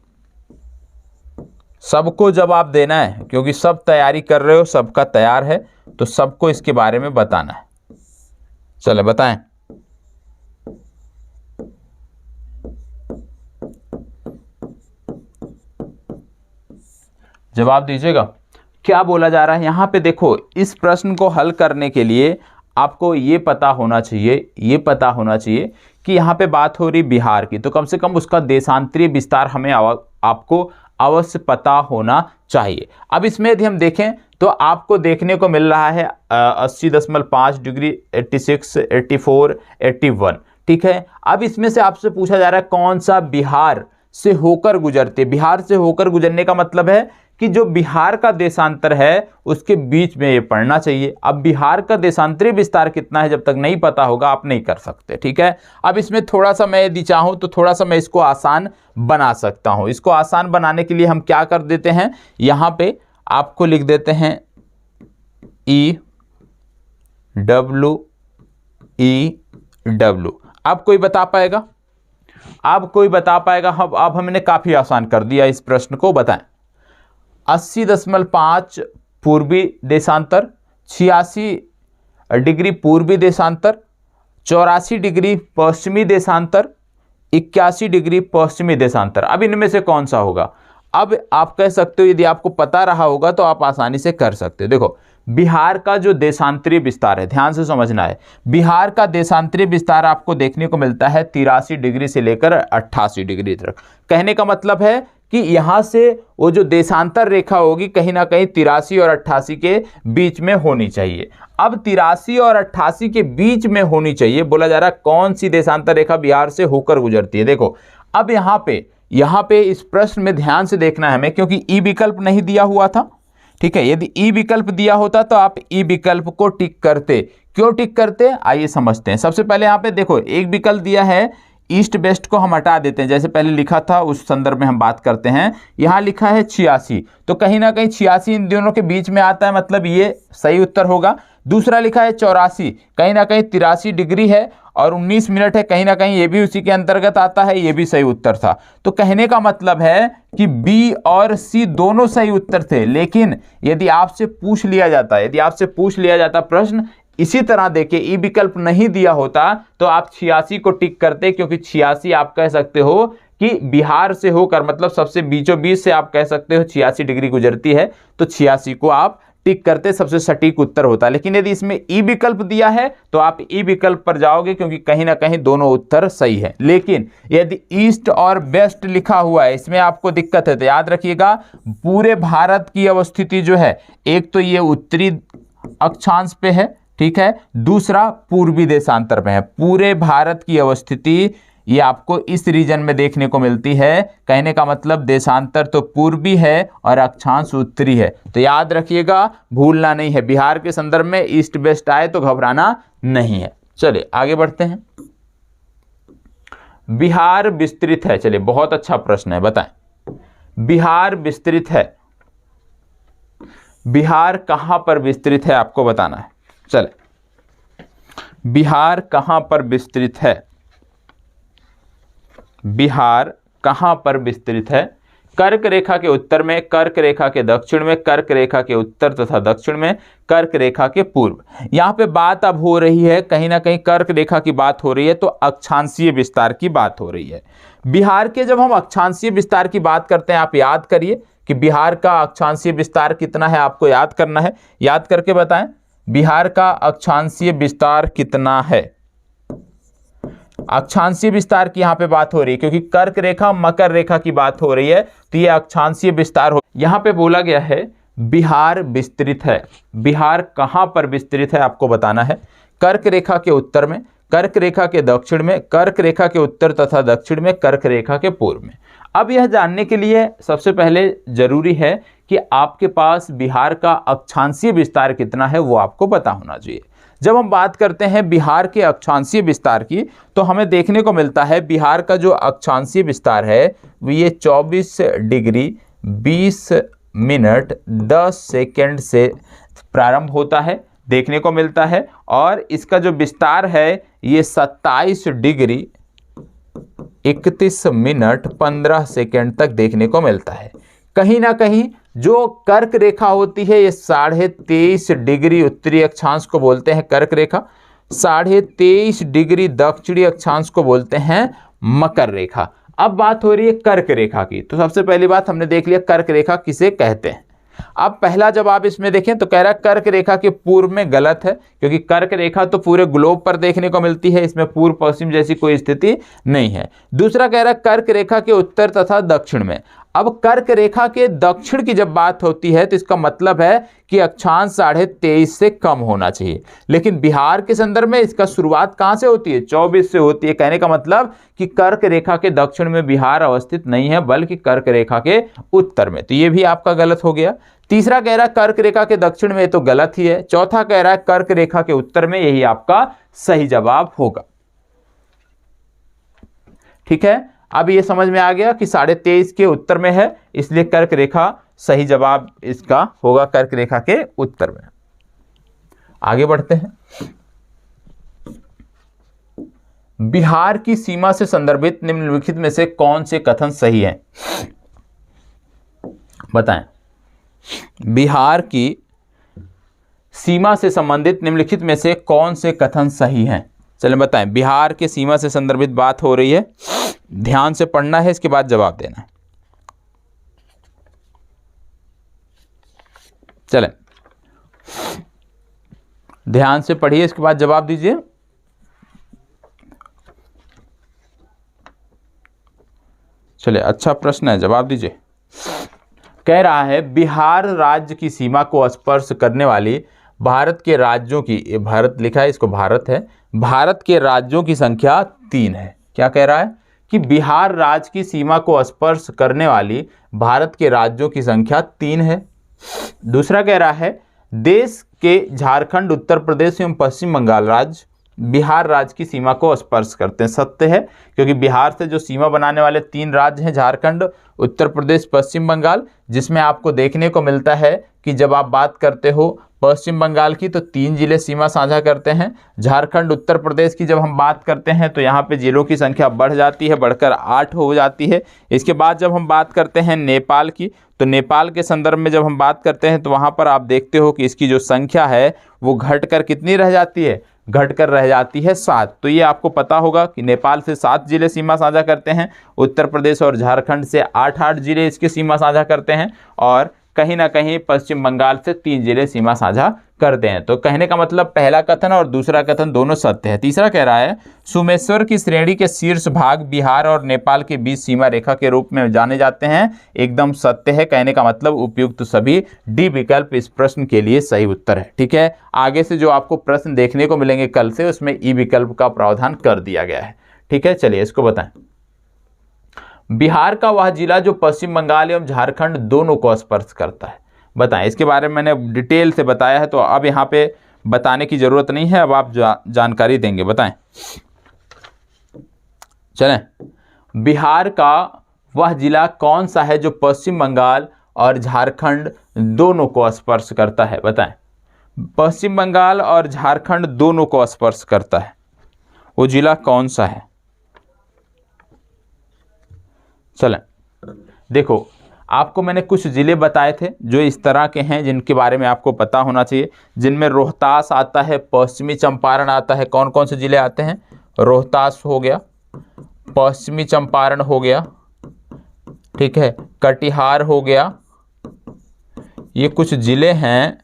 सबको जवाब देना है, क्योंकि सब तैयारी कर रहे हो, सबका तैयार है, तो सबको इसके बारे में बताना है। चले बताएं। जवाब दीजिएगा। क्या बोला जा रहा है यहाँ पे? देखो, इस प्रश्न को हल करने के लिए आपको ये पता होना चाहिए कि यहाँ पे बात हो रही बिहार की, तो कम से कम उसका देशांतरीय विस्तार हमें आपको अवश्य पता होना चाहिए। अब इसमें यदि हम देखें तो आपको देखने को मिल रहा है 80.5 डिग्री, 86, 84, 81, ठीक है। अब इसमें से आपसे पूछा जा रहा है कौन सा बिहार से होकर गुजरते। बिहार से होकर गुजरने का मतलब है कि जो बिहार का देशांतर है उसके बीच में ये पड़ना चाहिए। अब बिहार का देशांतरीय विस्तार कितना है जब तक नहीं पता होगा आप नहीं कर सकते, ठीक है। अब इसमें थोड़ा सा मैं यदि चाहूँ तो थोड़ा सा मैं इसको आसान बना सकता हूँ। इसको आसान बनाने के लिए हम क्या कर देते हैं, यहाँ पे आपको लिख देते हैं EW। अब कोई बता पाएगा? अब हमने काफ़ी आसान कर दिया इस प्रश्न को। बताएं, 80.5 पूर्वी देशांतर, 86 डिग्री पूर्वी देशांतर, 84 डिग्री पश्चिमी देशांतर, 81 डिग्री पश्चिमी देशांतर। अब इनमें से कौन सा होगा? अब आप कह सकते हो यदि आपको पता रहा होगा तो आप आसानी से कर सकते हो। देखो, बिहार का जो देशांतरीय विस्तार है, ध्यान से समझना है, बिहार का देशांतरीय विस्तार आपको देखने को मिलता है 83 डिग्री से लेकर 88 डिग्री तक। कहने का मतलब है कि यहाँ से वो जो देशांतर रेखा होगी कहीं ना कहीं 83 और 88 के बीच में होनी चाहिए। अब 83 और 88 के बीच में होनी चाहिए, बोला जा रहा है कौन सी देशांतर रेखा बिहार से होकर गुजरती है। देखो अब यहाँ पे इस प्रश्न में ध्यान से देखना है हमें, क्योंकि ई विकल्प नहीं दिया हुआ था। ठीक है, यदि ई विकल्प दिया होता तो आप ई विकल्प को टिक करते। क्यों टिक करते, आइए समझते हैं। सबसे पहले यहाँ पे देखो एक विकल्प दिया है, ईस्ट वेस्ट को हम हटा देते हैं, जैसे पहले लिखा था उस संदर्भ में हम बात करते हैं। यहाँ लिखा है 86, तो कहीं ना कहीं 86 इन दोनों के बीच में आता है, मतलब ये सही उत्तर होगा। दूसरा लिखा है 84, कहीं ना कहीं 83 डिग्री है और 19 मिनट है, कहीं ना कहीं ये भी उसी के अंतर्गत आता है, ये भी सही उत्तर था। तो कहने का मतलब है कि बी और सी दोनों सही उत्तर थे। लेकिन यदि आपसे पूछ लिया जाता प्रश्न इसी तरह देखिए ई विकल्प नहीं दिया होता तो आप 86 को टिक करते, क्योंकि 86 आप कह सकते हो कि बिहार से होकर, मतलब सबसे बीचों बीच से आप कह सकते हो 86 डिग्री गुजरती है, तो 86 को आप टिक करते, सबसे सटीक उत्तर होता। लेकिन यदि इसमें ई विकल्प दिया है तो आप ई विकल्प पर जाओगे, क्योंकि कहीं ना कहीं दोनों उत्तर सही है। लेकिन यदि ईस्ट और वेस्ट लिखा हुआ है, इसमें आपको दिक्कत है, तो याद रखिएगा पूरे भारत की अवस्थिति जो है, एक तो ये उत्तरी अक्षांश पे है, ठीक है, दूसरा पूर्वी देशांतर में है। पूरे भारत की अवस्थिति ये आपको इस रीजन में देखने को मिलती है। कहने का मतलब देशांतर तो पूर्वी है और अक्षांश उत्तरी है, तो याद रखिएगा, भूलना नहीं है। बिहार के संदर्भ में ईस्ट वेस्ट आए तो घबराना नहीं है। चलिए आगे बढ़ते हैं। बिहार विस्तृत है, चलिए बहुत अच्छा प्रश्न है, बताएं। बिहार विस्तृत है, बिहार कहां पर विस्तृत है आपको बताना है। चले, बिहार कहां पर विस्तृत है, बिहार कहां पर विस्तृत है। कर्क रेखा के उत्तर में, कर्क रेखा के दक्षिण में, कर्क रेखा के उत्तर तथा दक्षिण में, कर्क रेखा के पूर्व। यहां पे बात अब हो रही है, कहीं ना कहीं कर्क रेखा की बात हो रही है, तो अक्षांशीय विस्तार की बात हो रही है। बिहार के जब हम अक्षांशीय विस्तार की बात करते हैं, आप याद करिए कि बिहार का अक्षांशीय विस्तार कितना है, आपको याद करना है, याद करके बताएं बिहार का अक्षांशीय विस्तार कितना है। अक्षांशीय विस्तार की यहां पे बात हो रही है, क्योंकि कर्क रेखा मकर रेखा की बात हो रही है, तो ये अक्षांशीय विस्तार हो। यहां पे बोला गया है बिहार विस्तृत है। बिहार कहां पर विस्तृत है आपको बताना है। कर्क रेखा के उत्तर में, कर्क रेखा के दक्षिण में, कर्क रेखा के उत्तर तथा दक्षिण में, कर्क रेखा के पूर्व में। अब यह जानने के लिए सबसे पहले जरूरी है कि आपके पास बिहार का अक्षांशीय विस्तार कितना है वो आपको पता होना चाहिए। जब हम बात करते हैं बिहार के अक्षांशीय विस्तार की, तो हमें देखने को मिलता है बिहार का जो अक्षांशीय विस्तार है वो ये 24 डिग्री 20 मिनट 10 सेकेंड से प्रारंभ होता है, देखने को मिलता है, और इसका जो विस्तार है ये 27 डिग्री 31 मिनट 15 सेकेंड तक देखने को मिलता है। कहीं ना कहीं जो कर्क रेखा होती है ये 23.5 डिग्री उत्तरी अक्षांश को बोलते हैं कर्क रेखा, 23.5 डिग्री दक्षिणी अक्षांश को बोलते हैं मकर रेखा। अब बात हो रही है कर्क रेखा की, तो सबसे पहली बात हमने देख लिया कर्क रेखा किसे कहते हैं। अब पहला जवाब इसमें देखें तो कह रहा है कर्क रेखा के पूर्व में, गलत है, क्योंकि कर्क रेखा तो पूरे ग्लोब पर देखने को मिलती है, इसमें पूर्व पश्चिम जैसी कोई स्थिति नहीं है। दूसरा कह रहा है कर्क रेखा के उत्तर तथा दक्षिण में। अब कर्क रेखा के दक्षिण की जब बात होती है तो इसका मतलब है कि अक्षांश 23.5 से कम होना चाहिए, लेकिन बिहार के संदर्भ में इसका शुरुआत कहां से होती है, 24 से होती है। कहने का मतलब कि कर्क रेखा के दक्षिण में बिहार अवस्थित नहीं है, बल्कि कर्क रेखा के उत्तर में, तो ये भी आपका गलत हो गया। तीसरा कह रहा है कर्क रेखा के दक्षिण में, तो गलत ही है। चौथा कह रहा है कर्क रेखा के उत्तर में, यही आपका सही जवाब होगा। ठीक है, अब ये समझ में आ गया कि 23.5 के उत्तर में है, इसलिए कर्क रेखा सही जवाब इसका होगा, कर्क रेखा के उत्तर में। आगे बढ़ते हैं। बिहार की सीमा से संदर्भित निम्नलिखित में से कौन से कथन सही हैं, बताएं। बिहार की सीमा से संबंधित निम्नलिखित में से कौन से कथन सही हैं, चलें बताएं। बिहार के सीमा से संदर्भित बात हो रही है, ध्यान से पढ़ना है, इसके बाद जवाब देना है। चलें, ध्यान से पढ़िए, इसके बाद जवाब दीजिए। चलिए, अच्छा प्रश्न है, जवाब दीजिए। कह रहा है बिहार राज्य की सीमा को स्पर्श करने वाली भारत के राज्यों की, ये भारत लिखा है, इसको भारत है, भारत के राज्यों की संख्या 3 है। क्या कह रहा है कि बिहार राज्य की सीमा को स्पर्श करने वाली भारत के राज्यों की संख्या 3 है। दूसरा कह रहा है देश के झारखंड, उत्तर प्रदेश एवं पश्चिम बंगाल राज्य बिहार राज्य की सीमा को स्पर्श करते हैं। सत्य है, क्योंकि बिहार से जो सीमा बनाने वाले 3 राज्य हैं, झारखंड, उत्तर प्रदेश, पश्चिम बंगाल, जिसमें आपको देखने को मिलता है कि जब आप बात करते हो पश्चिम बंगाल की तो 3 जिले सीमा साझा करते हैं। झारखंड, उत्तर प्रदेश की जब हम बात करते हैं तो यहाँ पे जिलों की संख्या बढ़ जाती है, बढ़कर 8 हो जाती है। इसके बाद जब हम बात करते हैं नेपाल की, तो नेपाल के संदर्भ में जब हम बात करते हैं तो वहाँ पर आप देखते हो कि इसकी जो संख्या है वो घटकर कितनी रह जाती है, घटकर रह जाती है 7। तो ये आपको पता होगा कि नेपाल से 7 जिले सीमा साझा करते हैं, उत्तर प्रदेश और झारखंड से 8-8 जिले इसकी सीमा साझा करते हैं, और कहीं ना कहीं पश्चिम बंगाल से 3 जिले सीमा साझा करते हैं। तो कहने का मतलब पहला कथन और दूसरा कथन दोनों सत्य है। तीसरा कह रहा है सोमेश्वर की श्रेणी के शीर्ष भाग बिहार और नेपाल के बीच सीमा रेखा के रूप में जाने जाते हैं। एकदम सत्य है। कहने का मतलब उपयुक्त सभी डी विकल्प इस प्रश्न के लिए सही उत्तर है। ठीक है, आगे से जो आपको प्रश्न देखने को मिलेंगे कल से, उसमें ई विकल्प का प्रावधान कर दिया गया है। ठीक है, चलिए इसको बताएं। बिहार का वह जिला जो पश्चिम बंगाल एवं झारखंड दोनों को स्पर्श करता है, बताएं। इसके बारे में मैंने डिटेल से बताया है, तो अब यहाँ पे बताने की जरूरत नहीं है, अब आप जानकारी देंगे, बताएं। चलें, बिहार का वह जिला कौन सा है जो पश्चिम बंगाल और झारखंड दोनों को स्पर्श करता है, बताएं। पश्चिम बंगाल और झारखंड दोनों को स्पर्श करता है, वो जिला कौन सा है? चलें, देखो आपको मैंने कुछ ज़िले बताए थे जो इस तरह के हैं जिनके बारे में आपको पता होना चाहिए, जिनमें रोहतास आता है, पश्चिमी चंपारण आता है। कौन कौन से ज़िले आते हैं? रोहतास हो गया, पश्चिमी चंपारण हो गया, ठीक है, कटिहार हो गया। ये कुछ ज़िले हैं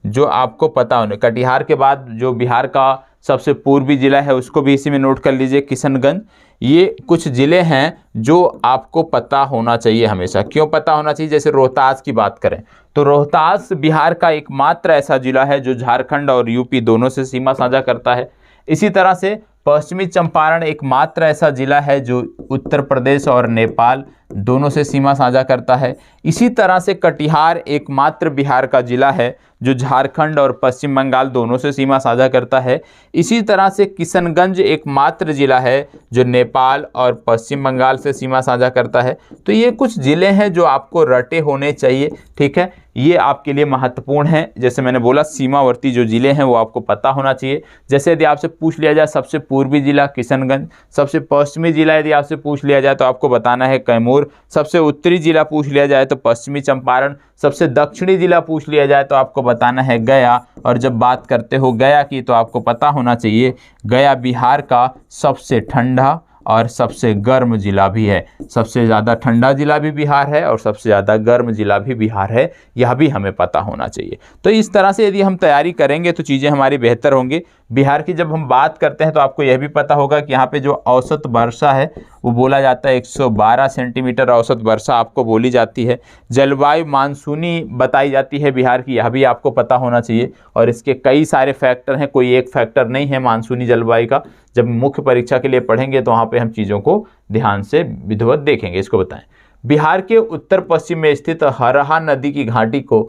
जो आपको पता होने। कटिहार के बाद जो बिहार का सबसे पूर्वी जिला है उसको भी इसी में नोट कर लीजिए, किशनगंज। ये कुछ ज़िले हैं जो आपको पता होना चाहिए हमेशा। क्यों पता होना चाहिए? जैसे रोहतास की बात करें तो रोहतास बिहार का एकमात्र ऐसा जिला है जो झारखंड और यूपी दोनों से सीमा साझा करता है। इसी तरह से पश्चिमी चंपारण एकमात्र ऐसा जिला है जो उत्तर प्रदेश और नेपाल दोनों से सीमा साझा करता है। इसी तरह से कटिहार एकमात्र बिहार का जिला है जो झारखंड और पश्चिम बंगाल दोनों से सीमा साझा करता है। इसी तरह से किशनगंज एकमात्र जिला है जो नेपाल और पश्चिम बंगाल से सीमा साझा करता है। तो ये कुछ ज़िले हैं जो आपको रटे होने चाहिए। ठीक है, ये आपके लिए महत्वपूर्ण है। जैसे मैंने बोला सीमावर्ती जो ज़िले हैं वो आपको पता होना चाहिए। जैसे यदि आपसे पूछ लिया जाए सबसे पूर्वी जिला किशनगंज, सबसे पश्चिमी जिला यदि आपसे पूछ लिया जाए तो आपको बताना है कैमूर, सबसे उत्तरी जिला पूछ लिया जाए तो पश्चिमी चंपारण, सबसे दक्षिणी जिला पूछ लिया जाए तो आपको बताना है गया। और जब बात करते हो गया की तो आपको पता होना चाहिए गया बिहार का सबसे ठंडा और सबसे गर्म जिला भी है। सबसे ज़्यादा ठंडा जिला भी बिहार है और सबसे ज़्यादा गर्म जिला भी बिहार है, यह भी हमें पता होना चाहिए। तो इस तरह से यदि हम तैयारी करेंगे तो चीज़ें हमारी बेहतर होंगी। बिहार की जब हम बात करते हैं तो आपको यह भी पता होगा कि यहाँ पे जो औसत वर्षा है वो बोला जाता है 112 सेंटीमीटर औसत वर्षा आपको बोली जाती है। जलवायु मानसूनी बताई जाती है बिहार की, यह भी आपको पता होना चाहिए। और इसके कई सारे फैक्टर हैं, कोई एक फैक्टर नहीं है मानसूनी जलवायु का। जब मुख्य परीक्षा के लिए पढ़ेंगे तो वहाँ पे हम चीज़ों को ध्यान से विधिवत देखेंगे। इसको बताएं, बिहार के उत्तर पश्चिम में स्थित हरहा नदी की घाटी को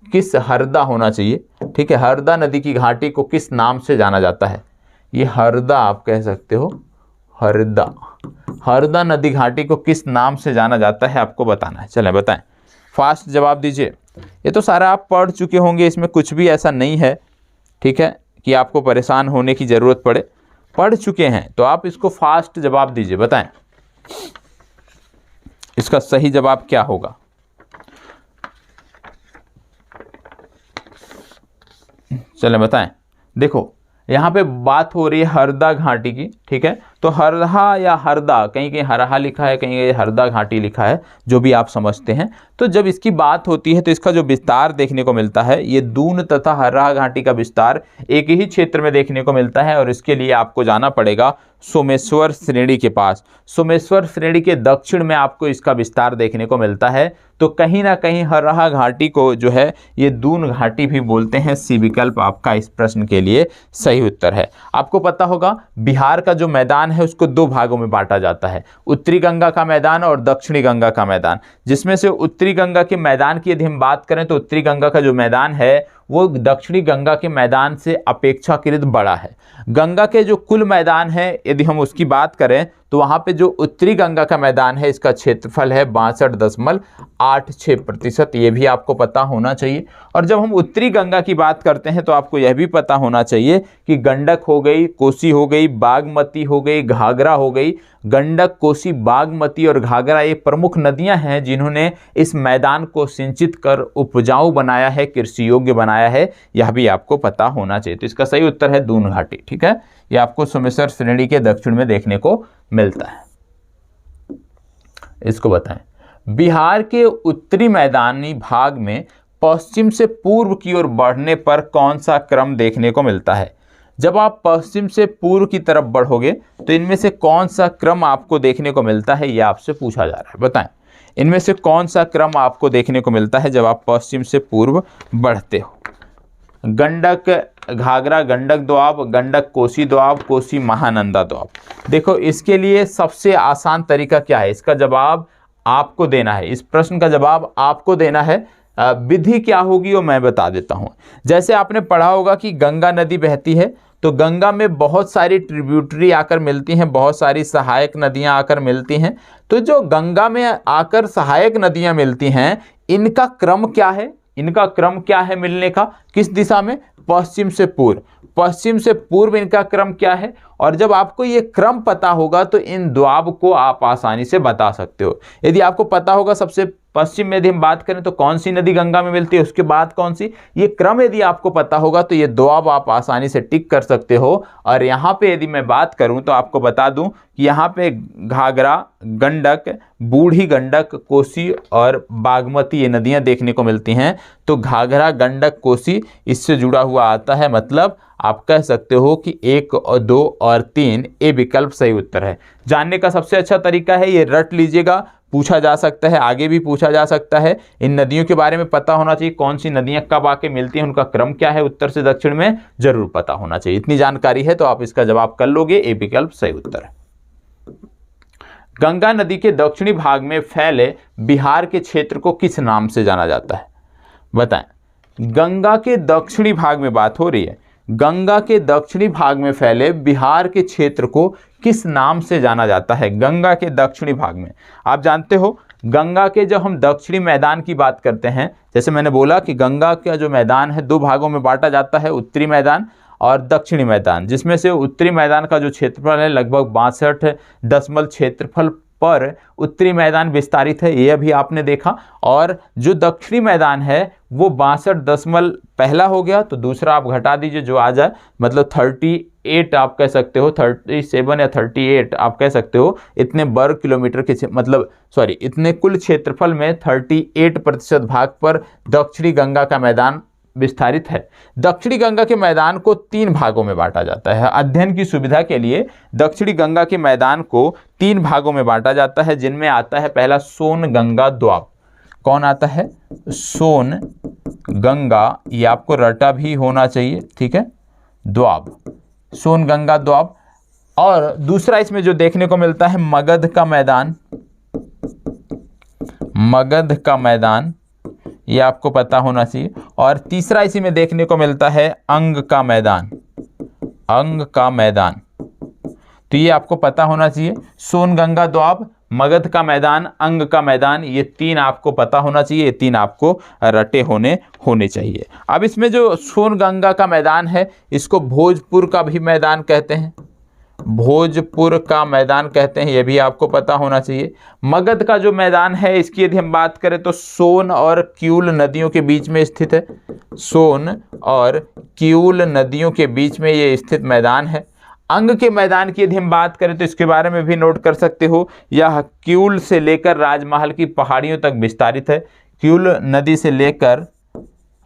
किस हरदा होना चाहिए? ठीक है, हरदा नदी की घाटी को किस नाम से जाना जाता है? ये हरदा आप कह सकते हो, हरदा। हरदा नदी घाटी को किस नाम से जाना जाता है आपको बताना है। चलें बताएं, फास्ट जवाब दीजिए। ये तो सारा आप पढ़ चुके होंगे, इसमें कुछ भी ऐसा नहीं है, ठीक है, कि आपको परेशान होने की ज़रूरत पड़े। पढ़ चुके हैं तो आप इसको फास्ट जवाब दीजिए, बताएं इसका सही जवाब क्या होगा। चलें बताएं। देखो यहाँ पे बात हो रही है हरदा घाटी की, ठीक है। तो हरहा या हरदा, कहीं कहीं हरहा लिखा है, कहीं कहीं हरदा घाटी लिखा है, जो भी आप समझते हैं। तो जब इसकी बात होती है तो इसका जो विस्तार देखने को मिलता है, ये दून तथा हरहा घाटी का विस्तार एक ही क्षेत्र में देखने को मिलता है, और इसके लिए आपको जाना पड़ेगा सोमेश्वर श्रेणी के पास। सोमेश्वर श्रेणी के दक्षिण में आपको इसका विस्तार देखने को मिलता है। तो कहीं ना कहीं हरहा घाटी को जो है ये दून घाटी भी बोलते हैं। सी विकल्प आपका इस प्रश्न के लिए सही उत्तर है। आपको पता होगा बिहार का जो मैदान है उसको दो भागों में बांटा जाता है, उत्तरी गंगा का मैदान और दक्षिणी गंगा का मैदान, जिसमें से उत्तरी गंगा के मैदान की यदि हम बात करें तो उत्तरी गंगा का जो मैदान है वो दक्षिणी गंगा के मैदान से अपेक्षाकृत बड़ा है। गंगा के जो कुल मैदान है यदि हम उसकी बात करें तो वहाँ पे जो उत्तरी गंगा का मैदान है इसका क्षेत्रफल है 62.86%। ये भी आपको पता होना चाहिए। और जब हम उत्तरी गंगा की बात करते हैं तो आपको यह भी पता होना चाहिए कि गंडक हो गई, कोसी हो गई, बागमती हो गई, घाघरा हो गई। गंडक, कोसी, बागमती और घाघरा ये प्रमुख नदियां हैं जिन्होंने इस मैदान को सिंचित कर उपजाऊ बनाया है, कृषि योग्य बनाया है। यह भी आपको पता होना चाहिए। तो इसका सही उत्तर है दून घाटी। ठीक है, यह आपको सोमेश्वर श्रेणी के दक्षिण में देखने को मिलता है। इसको बताएं, बिहार के उत्तरी मैदानी भाग में पश्चिम से पूर्व की ओर बढ़ने पर कौन सा क्रम देखने को मिलता है? जब आप पश्चिम से पूर्व की तरफ बढ़ोगे तो इनमें से कौन सा क्रम आपको देखने को मिलता है, यह आपसे पूछा जा रहा है। बताएं, इनमें से कौन सा क्रम आपको देखने को मिलता है जब आप पश्चिम से पूर्व बढ़ते हो? गंडक घाघरा गंडक दोआब, गंडक कोसी दोआब, कोसी महानंदा दोआब। देखो, इसके लिए सबसे आसान तरीका क्या है? इसका जवाब आपको देना है। इस प्रश्न का जवाब आपको देना है। विधि क्या होगी वो मैं बता देता हूँ। जैसे आपने पढ़ा होगा कि गंगा नदी बहती है तो गंगा में बहुत सारी ट्रिब्यूटरी आकर मिलती हैं, बहुत सारी सहायक नदियाँ आकर मिलती हैं। तो जो गंगा में आकर सहायक नदियाँ मिलती हैं इनका क्रम क्या है? इनका क्रम क्या है मिलने का? किस दिशा में? पश्चिम से पूर्व। पश्चिम से पूर्व इनका क्रम क्या है? और जब आपको ये क्रम पता होगा तो इन द्वाब को आप आसानी से बता सकते हो। यदि आपको पता होगा सबसे पश्चिम में यदि हम बात करें तो कौन सी नदी गंगा में मिलती है, उसके बाद कौन सी, ये क्रम यदि आपको पता होगा तो ये द्वाब आप आसानी से टिक कर सकते हो। और यहाँ पे यदि मैं बात करूँ तो आपको बता दूँ कि यहाँ पे घाघरा, गंडक, बूढ़ी गंडक, कोसी और बागमती ये नदियाँ देखने को मिलती हैं। तो घाघरा, गंडक, कोसी इससे जुड़ा हुआ आता है। मतलब आप कह सकते हो कि 1 और 2 और 3 ये विकल्प सही उत्तर है। जानने का सबसे अच्छा तरीका है ये रट लीजिएगा, पूछा जा सकता है, आगे भी पूछा जा सकता है। इन नदियों के बारे में पता होना चाहिए, कौन सी नदियां कब आके मिलती हैं, उनका क्रम क्या है, उत्तर से दक्षिण में जरूर पता होना चाहिए। इतनी जानकारी है तो आप इसका जवाब कर लोगे, ये विकल्प सही उत्तर है। गंगा नदी के दक्षिणी भाग में फैले बिहार के क्षेत्र को किस नाम से जाना जाता है? बताएं, गंगा के दक्षिणी भाग में बात हो रही है। गंगा के दक्षिणी भाग में फैले बिहार के क्षेत्र को किस नाम से जाना जाता है? गंगा के दक्षिणी भाग में आप जानते हो गंगा के जब हम दक्षिणी मैदान की बात करते हैं, जैसे मैंने बोला कि गंगा का जो मैदान है दो भागों में बांटा जाता है, उत्तरी मैदान और दक्षिणी मैदान, जिसमें से उत्तरी मैदान का जो क्षेत्रफल है लगभग 62 क्षेत्रफल पर उत्तरी मैदान विस्तारित है, यह भी आपने देखा। और जो दक्षिणी मैदान है वो 62 पहला हो गया, तो दूसरा आप घटा दीजिए जो आ जाए, मतलब 38 आप कह सकते हो, 37 या 38 आप कह सकते हो। इतने वर्ग किलोमीटर के मतलब इतने कुल क्षेत्रफल में 38% भाग पर दक्षिणी गंगा का मैदान विस्तारित है। दक्षिणी गंगा के मैदान को 3 भागों में बांटा जाता है। अध्ययन की सुविधा के लिए दक्षिणी गंगा के मैदान को 3 भागों में बांटा जाता है, जिनमें आता है पहला सोन गंगा द्वाब। कौन आता है? सोन गंगा, ये आपको रटा भी होना चाहिए, ठीक है, द्वाब, सोन गंगा द्वाब। और दूसरा इसमें जो देखने को मिलता है मगध का मैदान, मगध का मैदान, ये आपको पता होना चाहिए। और तीसरा इसी में देखने को मिलता है अंग का मैदान, अंग का मैदान, तो ये आपको पता होना चाहिए। सोन गंगा द्वाब, मगध का मैदान, अंग का मैदान, ये 3 आपको पता होना चाहिए, ये 3 आपको रटे होने चाहिए। अब इसमें जो सोन गंगा का मैदान है इसको भोजपुर का भी मैदान कहते हैं, भोजपुर का मैदान कहते हैं, यह भी आपको पता होना चाहिए। मगध का जो मैदान है इसकी यदि हम बात करें तो सोन और क्यूल नदियों के बीच में स्थित है, सोन और क्यूल नदियों के बीच में ये स्थित मैदान है। अंग के मैदान की यदि हम बात करें तो इसके बारे में भी नोट कर सकते हो, यह क्यूल से लेकर राजमहल की पहाड़ियों तक विस्तारित है। क्यूल नदी से लेकर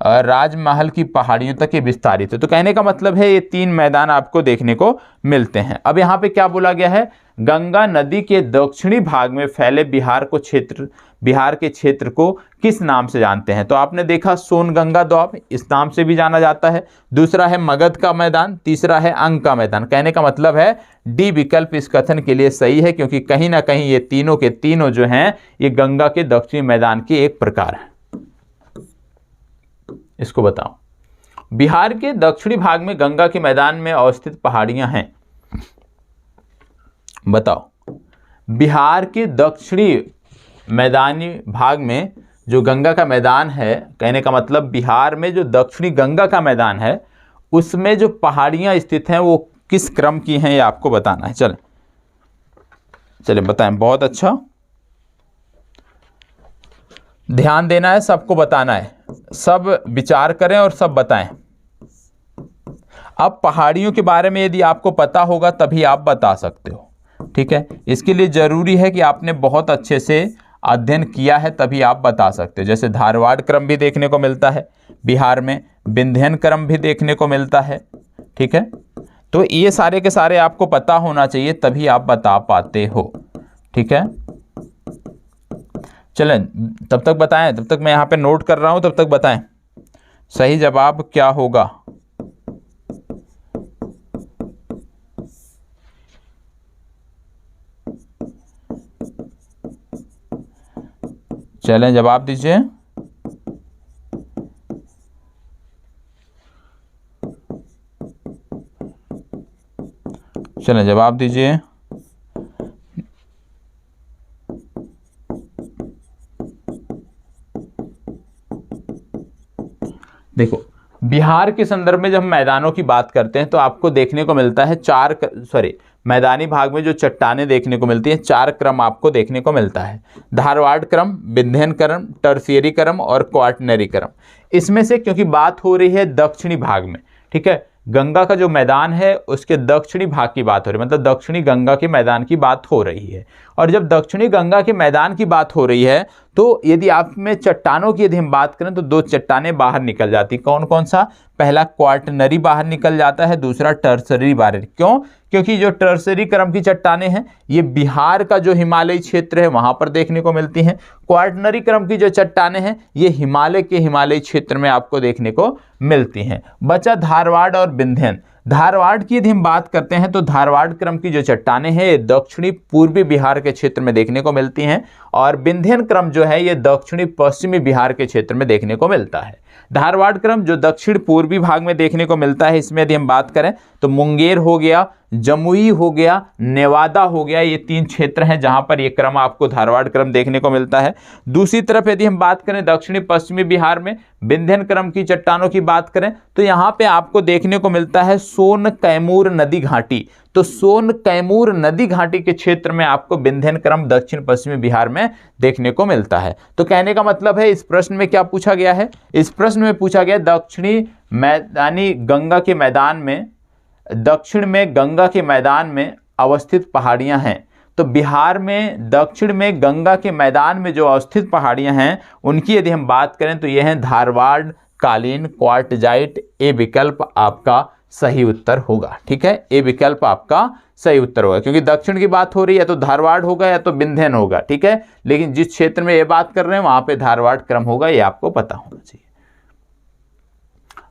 राजमहल की पहाड़ियों तक ये विस्तारित है। तो कहने का मतलब है ये 3 मैदान आपको देखने को मिलते हैं। अब यहाँ पे क्या बोला गया है, गंगा नदी के दक्षिणी भाग में फैले बिहार के क्षेत्र को किस नाम से जानते हैं? तो आपने देखा सोनगंगा दोआब, इस नाम से भी जाना जाता है। दूसरा है मगध का मैदान, तीसरा है अंग का मैदान। कहने का मतलब है डी विकल्प इस कथन के लिए सही है, क्योंकि कहीं ना कहीं ये तीनों के तीनों जो हैं ये गंगा के दक्षिणी मैदान के एक प्रकार है। इसको बताओ, बिहार के दक्षिणी भाग में गंगा के मैदान में अवस्थित पहाड़ियां हैं। बताओ, बिहार के दक्षिणी मैदानी भाग में जो गंगा का मैदान है, कहने का मतलब बिहार में जो दक्षिणी गंगा का मैदान है उसमें जो पहाड़ियां स्थित हैं वो किस क्रम की हैं, ये आपको बताना है। चले बताएं। बहुत अच्छा, ध्यान देना है, सबको बताना है, सब विचार करें और सब बताएं। अब पहाड़ियों के बारे में यदि आपको पता होगा तभी आप बता सकते हो, ठीक है। इसके लिए जरूरी है कि आपने बहुत अच्छे से अध्ययन किया है तभी आप बता सकते हो। जैसे धारवाड़ क्रम भी देखने को मिलता है बिहार में, विंध्यन क्रम भी देखने को मिलता है, ठीक है। तो ये सारे के सारे आपको पता होना चाहिए तभी आप बता पाते हो, ठीक है। चलें, तब तक बताएं, तब तक मैं यहाँ पे नोट कर रहा हूँ, तब तक बताएं सही जवाब क्या होगा। चलें, जवाब दीजिए। चलें, जवाब दीजिए। देखो, बिहार के संदर्भ में जब हम मैदानों की बात करते हैं तो आपको देखने को मिलता है मैदानी भाग में जो चट्टानें देखने को मिलती हैं 4 क्रम आपको देखने को मिलता है। धारवाड़ क्रम, विंध्यन क्रम, टर्शियरी क्रम और क्वाटरनरी क्रम। इसमें से क्योंकि बात हो रही है दक्षिणी भाग में, ठीक है, गंगा का जो मैदान है उसके दक्षिणी भाग की बात हो रही है, मतलब दक्षिणी गंगा के मैदान की बात हो रही है। और जब दक्षिणी गंगा के मैदान की बात हो रही है तो यदि आप में चट्टानों की यदि हम बात करें तो 2 चट्टानें बाहर निकल जाती। कौन कौन सा? पहला क्वाटरनरी बाहर निकल जाता है, दूसरा टर्शियरी बाहर। क्यों? क्योंकि जो टर्शियरी क्रम की चट्टानें हैं ये बिहार का जो हिमालयी क्षेत्र है वहां पर देखने को मिलती हैं। क्वाटरनरी क्रम की जो चट्टानें हैं ये हिमालय के हिमालयी क्षेत्र में आपको देखने को मिलती हैं। बचा धारवाड़ और विंध्यन। धारवाड़ की यदि हम बात करते हैं तो धारवाड़ क्रम की जो चट्टानें हैं ये दक्षिणी पूर्वी बिहार के क्षेत्र में देखने को मिलती हैं, और विंध्यन क्रम जो है ये दक्षिणी पश्चिमी बिहार के क्षेत्र में देखने को मिलता है। धारवाड़ क्रम जो दक्षिण पूर्वी भाग में देखने को मिलता है, इसमें यदि हम बात करें तो मुंगेर हो गया, जमुई हो गया, नेवादा हो गया, ये 3 क्षेत्र हैं जहां पर ये क्रम आपको धारवाड़ क्रम देखने को मिलता है। दूसरी तरफ यदि हम बात करें दक्षिणी पश्चिमी बिहार में विंध्यन क्रम की चट्टानों की बात करें तो यहां पे आपको देखने को मिलता है सोन कैमूर नदी घाटी। तो सोन कैमूर नदी घाटी के क्षेत्र में आपको विंध्यन क्रम दक्षिण पश्चिमी बिहार में देखने को मिलता है। तो कहने का मतलब है इस प्रश्न में क्या पूछा गया है? इस प्रश्न में पूछा गया दक्षिणी मैदानी गंगा के मैदान में, दक्षिण में गंगा के मैदान में अवस्थित पहाड़ियां हैं। तो बिहार में दक्षिण में गंगा के मैदान में जो अवस्थित पहाड़ियां हैं उनकी यदि हम बात करें तो यह है धारवाड़ कालीन क्वार्टजाइट। ए विकल्प आपका सही उत्तर होगा, ठीक है। ए विकल्प आपका सही उत्तर होगा, क्योंकि दक्षिण की बात हो रही है तो धारवाड़ होगा या तो विंध्यन होगा, ठीक है। लेकिन जिस क्षेत्र में ये बात कर रहे हैं वहां पे धारवाड़ क्रम होगा, ये आपको पता होना चाहिए।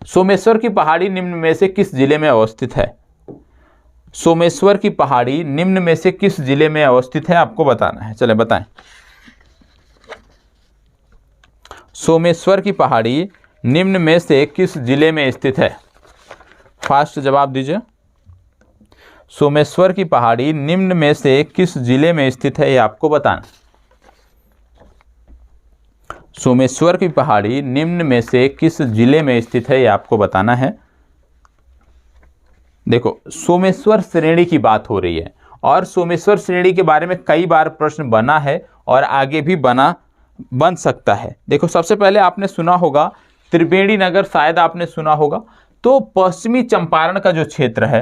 सोमेश्वर की पहाड़ी निम्न में से किस जिले में अवस्थित है? सोमेश्वर की पहाड़ी निम्न में से किस जिले में अवस्थित है आपको बताना है। चले बताएं। सोमेश्वर की पहाड़ी निम्न में से किस जिले में स्थित है? फास्ट जवाब दीजिए। सोमेश्वर की पहाड़ी निम्न में से किस जिले में स्थित है ये आपको बताना। सोमेश्वर की पहाड़ी निम्न में से किस जिले में स्थित है ये आपको बताना है। देखो, सोमेश्वर श्रेणी की बात हो रही है और सोमेश्वर श्रेणी के बारे में कई बार प्रश्न बना है और आगे भी बन सकता है। देखो, सबसे पहले आपने सुना होगा त्रिवेणी नगर, शायद आपने सुना होगा। तो पश्चिमी चंपारण का जो क्षेत्र है,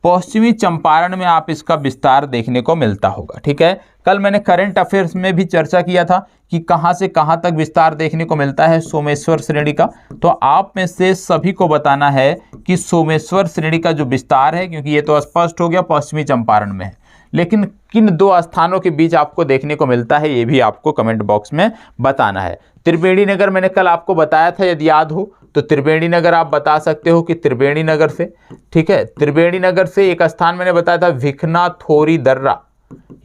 पश्चिमी चंपारण में आप इसका विस्तार देखने को मिलता होगा। ठीक है, कल मैंने करंट अफेयर्स में भी चर्चा किया था कि कहां से कहां तक विस्तार देखने को मिलता है सोमेश्वर श्रेणी का। तो आप में से सभी को बताना है कि सोमेश्वर श्रेणी का जो विस्तार है, क्योंकि ये तो स्पष्ट हो गया पश्चिमी चंपारण में है, लेकिन किन दो स्थानों के बीच आपको देखने को मिलता है ये भी आपको कमेंट बॉक्स में बताना है। त्रिवेणी नगर मैंने कल आपको बताया था, यदि याद हो तो त्रिवेणी नगर आप बता सकते हो कि त्रिवेणी नगर से, ठीक है, त्रिवेणी नगर से एक स्थान मैंने बताया था भिकना थोरी दर्रा,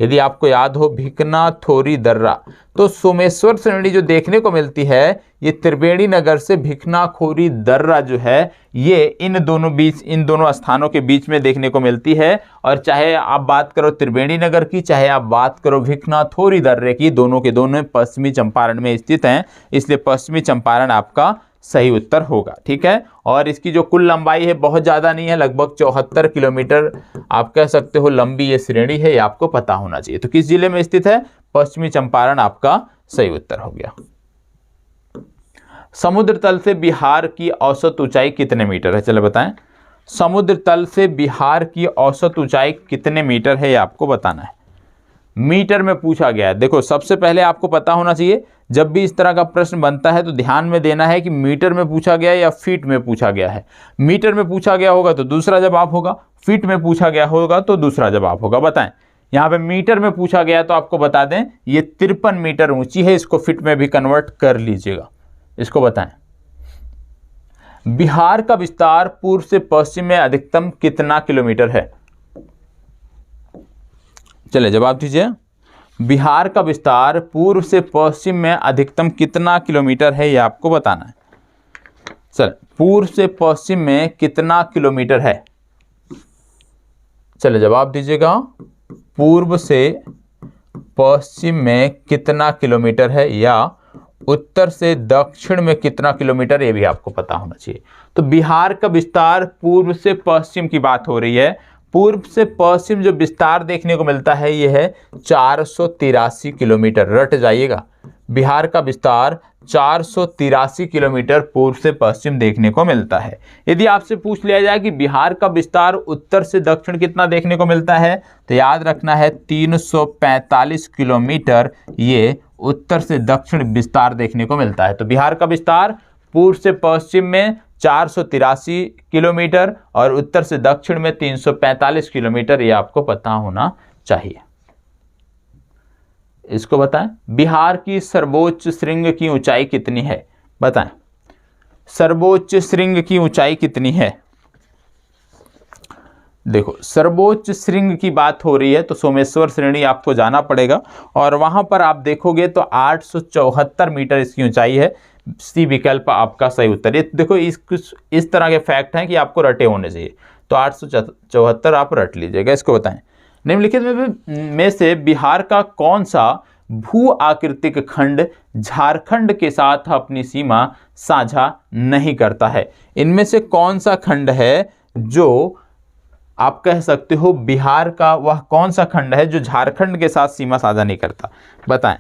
यदि आपको याद हो भिकना थोरी दर्रा। तो सोमेश्वर श्रेणी जो देखने को मिलती है ये त्रिवेणी नगर से भिकना खोरी दर्रा जो है ये इन दोनों स्थानों के बीच में देखने को मिलती है। और चाहे आप बात करो त्रिवेणी नगर की, चाहे आप बात करो भिकना थोरी दर्रे की, दोनों के दोनों पश्चिमी चंपारण में स्थित हैं, इसलिए पश्चिमी चंपारण आपका सही उत्तर होगा। ठीक है, और इसकी जो कुल लंबाई है बहुत ज़्यादा नहीं है, लगभग 74 किलोमीटर आप कह सकते हो लंबी ये श्रेणी है, ये आपको पता होना चाहिए। तो किस जिले में स्थित है? पश्चिमी चंपारण आपका सही उत्तर हो गया। समुद्र तल से बिहार की औसत ऊंचाई कितने मीटर है? चलो बताएं, समुद्र तल से बिहार की औसत ऊंचाई कितने मीटर है ये आपको बताना है। मीटर में पूछा गया है। देखो सबसे पहले आपको पता होना चाहिए, जब भी इस तरह का प्रश्न बनता है तो ध्यान में देना है कि मीटर में पूछा गया है या फीट में पूछा गया है। मीटर में पूछा गया होगा तो दूसरा जवाब होगा, फीट में पूछा गया होगा तो दूसरा जवाब होगा। बताएं, यहाँ पे मीटर में पूछा गया तो आपको बता दें ये 53 मीटर ऊंची है, इसको फीट में भी कन्वर्ट कर लीजिएगा। इसको बताएं, बिहार का विस्तार पूर्व से पश्चिम में अधिकतम कितना किलोमीटर है? चलिए जवाब दीजिए। बिहार का विस्तार पूर्व से पश्चिम में अधिकतम कितना किलोमीटर है ये आपको बताना है। चल, पूर्व से पश्चिम में कितना किलोमीटर है? चलिए जवाब दीजिएगा। पूर्व से पश्चिम में कितना किलोमीटर है या उत्तर से दक्षिण में कितना किलोमीटर, ये भी आपको पता होना चाहिए। तो बिहार का विस्तार पूर्व से पश्चिम की बात हो रही है। पूर्व से पश्चिम जो विस्तार देखने को मिलता है ये है 483 किलोमीटर। रट जाइएगा, बिहार का विस्तार 483 किलोमीटर पूर्व से पश्चिम देखने को मिलता है। यदि आपसे पूछ लिया जाए कि बिहार का विस्तार उत्तर से दक्षिण कितना देखने को मिलता है, तो याद रखना है 345 किलोमीटर ये उत्तर से दक्षिण विस्तार देखने को मिलता है। तो बिहार का विस्तार पूर्व से पश्चिम में 483 किलोमीटर और उत्तर से दक्षिण में 345 किलोमीटर, ये आपको पता होना चाहिए। इसको बताएं, बिहार की सर्वोच्च श्रृंग की ऊंचाई कितनी है? बताएं, सर्वोच्च श्रृंग की ऊंचाई कितनी है? देखो सर्वोच्च श्रृंग की बात हो रही है तो सोमेश्वर श्रेणी आपको जाना पड़ेगा और वहां पर आप देखोगे तो 874 मीटर इसकी ऊंचाई है। सी विकल्प आपका सही उत्तर। ये देखो इस तरह के फैक्ट हैं कि आपको रटे होने चाहिए, तो 874 आप रट लीजिएगा। इसको बताएं, निम्नलिखित में से बिहार का कौन सा भू आकृतिक खंड झारखंड के साथ अपनी सीमा साझा नहीं करता है? इनमें से कौन सा खंड है जो आप कह सकते हो बिहार का वह कौन सा खंड है जो झारखंड के साथ सीमा साझा नहीं करता? बताएं।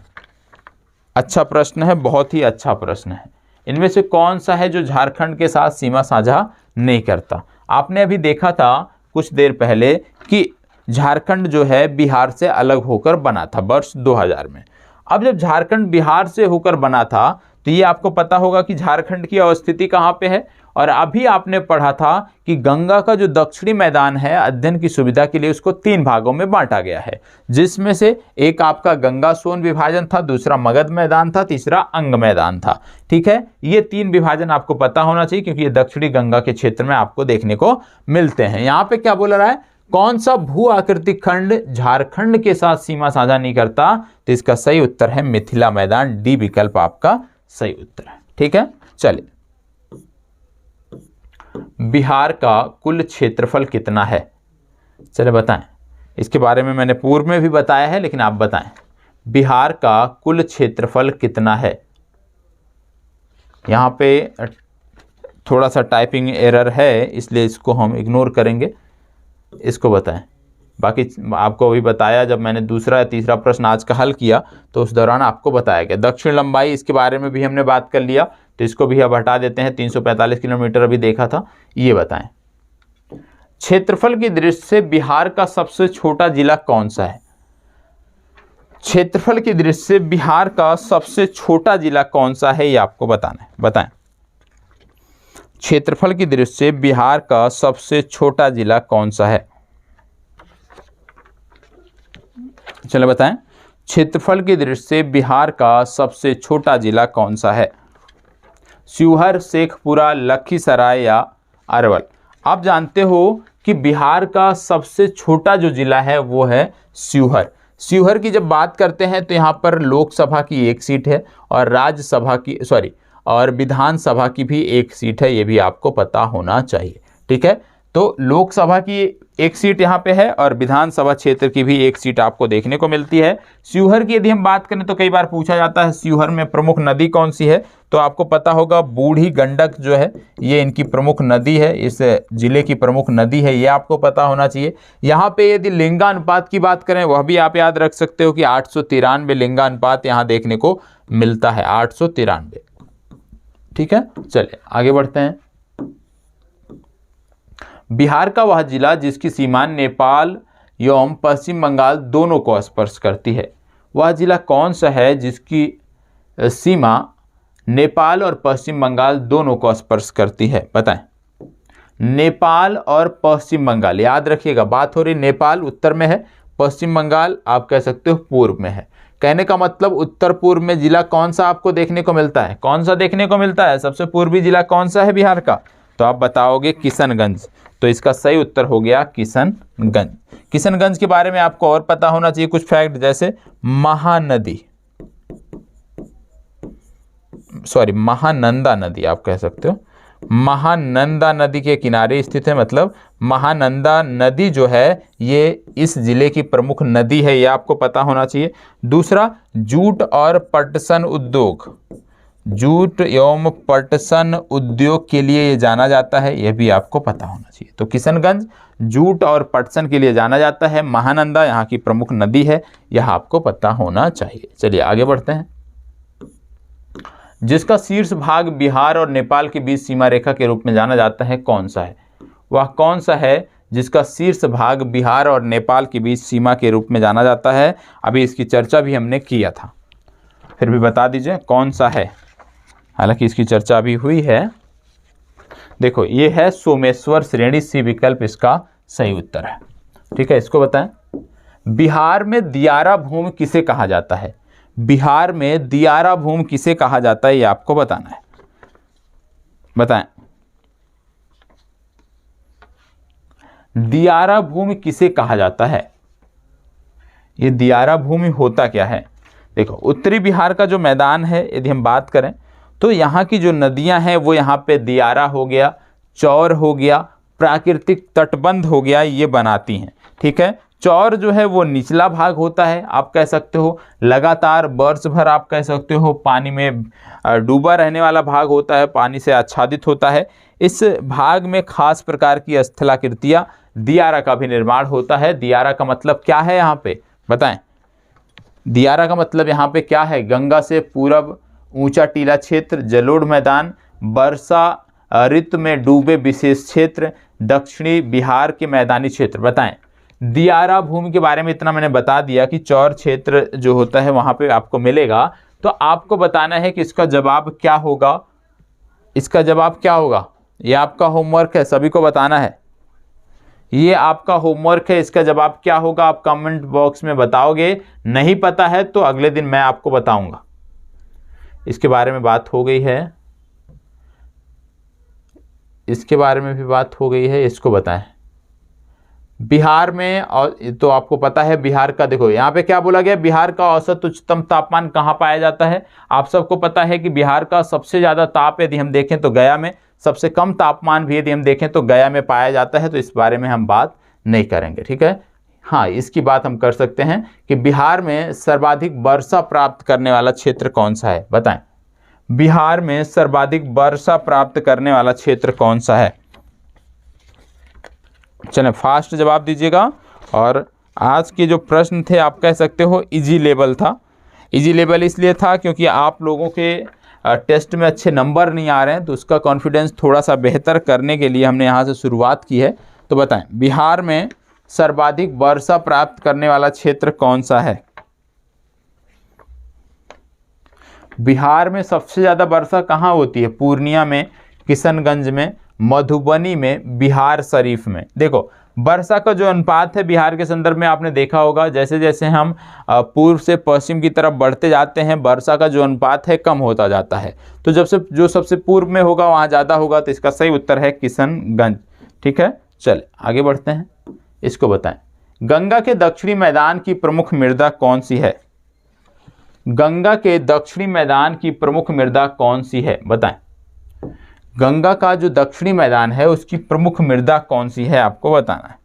अच्छा प्रश्न है, बहुत ही अच्छा प्रश्न है। इनमें से कौन सा है जो झारखंड के साथ सीमा साझा नहीं करता? आपने अभी देखा था कुछ देर पहले कि झारखंड जो है बिहार से अलग होकर बना था वर्ष 2000 में। अब जब झारखंड बिहार से होकर बना था तो ये आपको पता होगा कि झारखंड की अवस्थिति कहाँ पे है। और अभी आपने पढ़ा था कि गंगा का जो दक्षिणी मैदान है अध्ययन की सुविधा के लिए उसको 3 भागों में बांटा गया है, जिसमें से एक आपका गंगा सोन विभाजन था, दूसरा मगध मैदान था, तीसरा अंग मैदान था। ठीक है, ये 3 विभाजन आपको पता होना चाहिए क्योंकि ये दक्षिणी गंगा के क्षेत्र में आपको देखने को मिलते हैं। यहाँ पे क्या बोल रहा है, कौन सा भू आकृतिक खंड झारखंड के साथ सीमा साझा नहीं करता? तो इसका सही उत्तर है मिथिला मैदान। डी विकल्प आपका सही उत्तर है। ठीक है, चलिए बिहार का कुल क्षेत्रफल कितना है? चलिए बताएं, इसके बारे में मैंने पूर्व में भी बताया है लेकिन आप बताएं बिहार का कुल क्षेत्रफल कितना है? यहाँ पे थोड़ा सा टाइपिंग एरर है इसलिए इसको हम इग्नोर करेंगे। इसको बताएं, बाकी आपको अभी बताया जब मैंने दूसरा या तीसरा प्रश्न आज का हल किया तो उस दौरान आपको बताया गया। दक्षिण लंबाई इसके बारे में भी हमने बात कर लिया तो इसको भी अब हटा देते हैं। 345 किलोमीटर अभी देखा था। ये बताएं क्षेत्रफल की दृष्टि से बिहार का सबसे छोटा जिला कौन सा है? क्षेत्रफल की दृष्टि से बिहार का सबसे छोटा जिला कौन सा है, ये आपको बताना है। बताएं, क्षेत्रफल की दृष्टि से बिहार का सबसे छोटा जिला कौन सा है? चलो बताएं, क्षेत्रफल की दृष्टि से बिहार का सबसे छोटा जिला कौन सा है? शिवहर, शेखपुरा, लखीसराय या अरवल? आप जानते हो कि बिहार का सबसे छोटा जो जिला है वो है शिवहर। शिवहर की जब बात करते हैं तो यहाँ पर लोकसभा की 1 सीट है और राज्यसभा की और विधानसभा की भी 1 सीट है, ये भी आपको पता होना चाहिए। ठीक है, तो लोकसभा की 1 सीट यहाँ पे है और विधानसभा क्षेत्र की भी 1 सीट आपको देखने को मिलती है। शिवहर की यदि हम बात करें तो कई बार पूछा जाता है शिवहर में प्रमुख नदी कौन सी है, तो आपको पता होगा बूढ़ी गंडक जो है ये इनकी प्रमुख नदी है, इस जिले की प्रमुख नदी है, ये आपको पता होना चाहिए। यहाँ पे यदि लिंगानुपात की बात करें वह भी आप याद रख सकते हो कि 893 लिंगानुपात यहाँ देखने को मिलता है, 893। ठीक है, चलिए आगे बढ़ते हैं। बिहार का वह जिला जिसकी सीमा नेपाल एवं पश्चिम बंगाल दोनों को स्पर्श करती है, वह जिला कौन सा है जिसकी सीमा नेपाल और पश्चिम बंगाल दोनों को स्पर्श करती है? बताएं, नेपाल और पश्चिम बंगाल, याद रखिएगा बात हो रही नेपाल उत्तर में है, पश्चिम बंगाल आप कह सकते हो पूर्व में है। कहने का मतलब उत्तर पूर्व में जिला कौन सा आपको देखने को मिलता है? कौन सा देखने को मिलता है? सबसे पूर्वी जिला कौन सा है बिहार का? तो आप बताओगे किशनगंज। तो इसका सही उत्तर हो गया किशनगंज। किशनगंज के बारे में आपको और पता होना चाहिए कुछ फैक्ट, जैसे महानंदा नदी आप कह सकते हो, महानंदा नदी के किनारे स्थित है, मतलब महानंदा नदी जो है ये इस जिले की प्रमुख नदी है, ये आपको पता होना चाहिए। दूसरा, जूट और पटसन उद्योग, जूट एवं पटसन उद्योग के लिए ये जाना जाता है, यह भी आपको पता होना चाहिए। तो किशनगंज जूट और पटसन के लिए जाना जाता है, महानंदा यहाँ की प्रमुख नदी है, यह आपको पता होना चाहिए। चलिए आगे बढ़ते हैं। जिसका शीर्ष भाग बिहार और नेपाल के बीच सीमा रेखा के रूप में जाना जाता है, कौन सा है? वह कौन सा है जिसका शीर्ष भाग बिहार और नेपाल के बीच सीमा के रूप में जाना जाता है? अभी इसकी चर्चा भी हमने किया था, फिर भी बता दीजिए कौन सा है। हालांकि इसकी चर्चा भी हुई है। देखो ये है सोमेश्वर श्रेणी, सी विकल्प इसका सही उत्तर है। ठीक है, इसको बताएं, बिहार में दियारा भूमि किसे कहा जाता है? बिहार में दियारा भूमि किसे कहा जाता है, ये आपको बताना है। बताएं, दियारा भूमि किसे कहा जाता है? ये दियारा भूमि होता क्या है? देखो उत्तरी बिहार का जो मैदान है यदि हम बात करें तो यहाँ की जो नदियां हैं वो यहाँ पे दियारा हो गया, चौर हो गया, प्राकृतिक तटबंध हो गया, ये बनाती हैं। ठीक है, चौर जो है वो निचला भाग होता है, आप कह सकते हो लगातार वर्ष भर आप कह सकते हो पानी में डूबा रहने वाला भाग होता है, पानी से आच्छादित होता है। इस भाग में खास प्रकार की स्थलाकृतियाँ दियारा का भी निर्माण होता है। दियारा का मतलब क्या है यहाँ पे बताएं? दियारा का मतलब यहाँ पे क्या है? गंगा से पूरब ऊंचा टीला क्षेत्र, जलोढ़ मैदान, वर्षा ऋतु में डूबे विशेष क्षेत्र, दक्षिणी बिहार के मैदानी क्षेत्र। बताएं, दियारा भूमि के बारे में इतना मैंने बता दिया कि चौर क्षेत्र जो होता है वहां पे आपको मिलेगा। तो आपको बताना है कि इसका जवाब क्या होगा। इसका जवाब क्या होगा, ये आपका होमवर्क है, सभी को बताना है। ये आपका होमवर्क है, इसका जवाब क्या होगा आप कमेंट बॉक्स में बताओगे। नहीं पता है तो अगले दिन मैं आपको बताऊंगा। इसके बारे में बात हो गई है, इसके बारे में भी बात हो गई है, इसको बताएं। बिहार में, और तो आपको पता है बिहार का, देखो यहाँ पे क्या बोला गया, बिहार का औसत उच्चतम तापमान कहाँ पाया जाता है? आप सबको पता है कि बिहार का सबसे ज़्यादा ताप यदि हम देखें तो गया में, सबसे कम तापमान भी यदि हम देखें तो गया में पाया जाता है। तो इस बारे में हम बात नहीं करेंगे। ठीक है, हाँ इसकी बात हम कर सकते हैं कि बिहार में सर्वाधिक वर्षा प्राप्त करने वाला क्षेत्र कौन सा है? बताएं, बिहार में सर्वाधिक वर्षा प्राप्त करने वाला क्षेत्र कौन सा है? चलें फास्ट जवाब दीजिएगा। और आज के जो प्रश्न थे आप कह सकते हो इजी लेवल था। इजी लेवल इसलिए था क्योंकि आप लोगों के टेस्ट में अच्छे नंबर नहीं आ रहे हैं, तो उसका कॉन्फिडेंस थोड़ा सा बेहतर करने के लिए हमने यहाँ से शुरुआत की है। तो बताएं बिहार में सर्वाधिक वर्षा प्राप्त करने वाला क्षेत्र कौन सा है? बिहार में सबसे ज़्यादा वर्षा कहाँ होती है? पूर्णिया में, किशनगंज में, मधुबनी में, बिहार शरीफ में। देखो वर्षा का जो अनुपात है बिहार के संदर्भ में आपने देखा होगा, जैसे जैसे हम पूर्व से पश्चिम की तरफ बढ़ते जाते हैं वर्षा का जो अनुपात है कम होता जाता है। तो जो सबसे पूर्व में होगा वहाँ ज़्यादा होगा, तो इसका सही उत्तर है किशनगंज। ठीक है, चले आगे बढ़ते हैं। इसको बताएं गंगा के दक्षिणी मैदान की प्रमुख मृदा कौन सी है? गंगा के दक्षिणी मैदान की प्रमुख मृदा कौन सी है? बताएं गंगा का जो दक्षिणी मैदान है उसकी प्रमुख मृदा कौन सी है, आपको बताना है।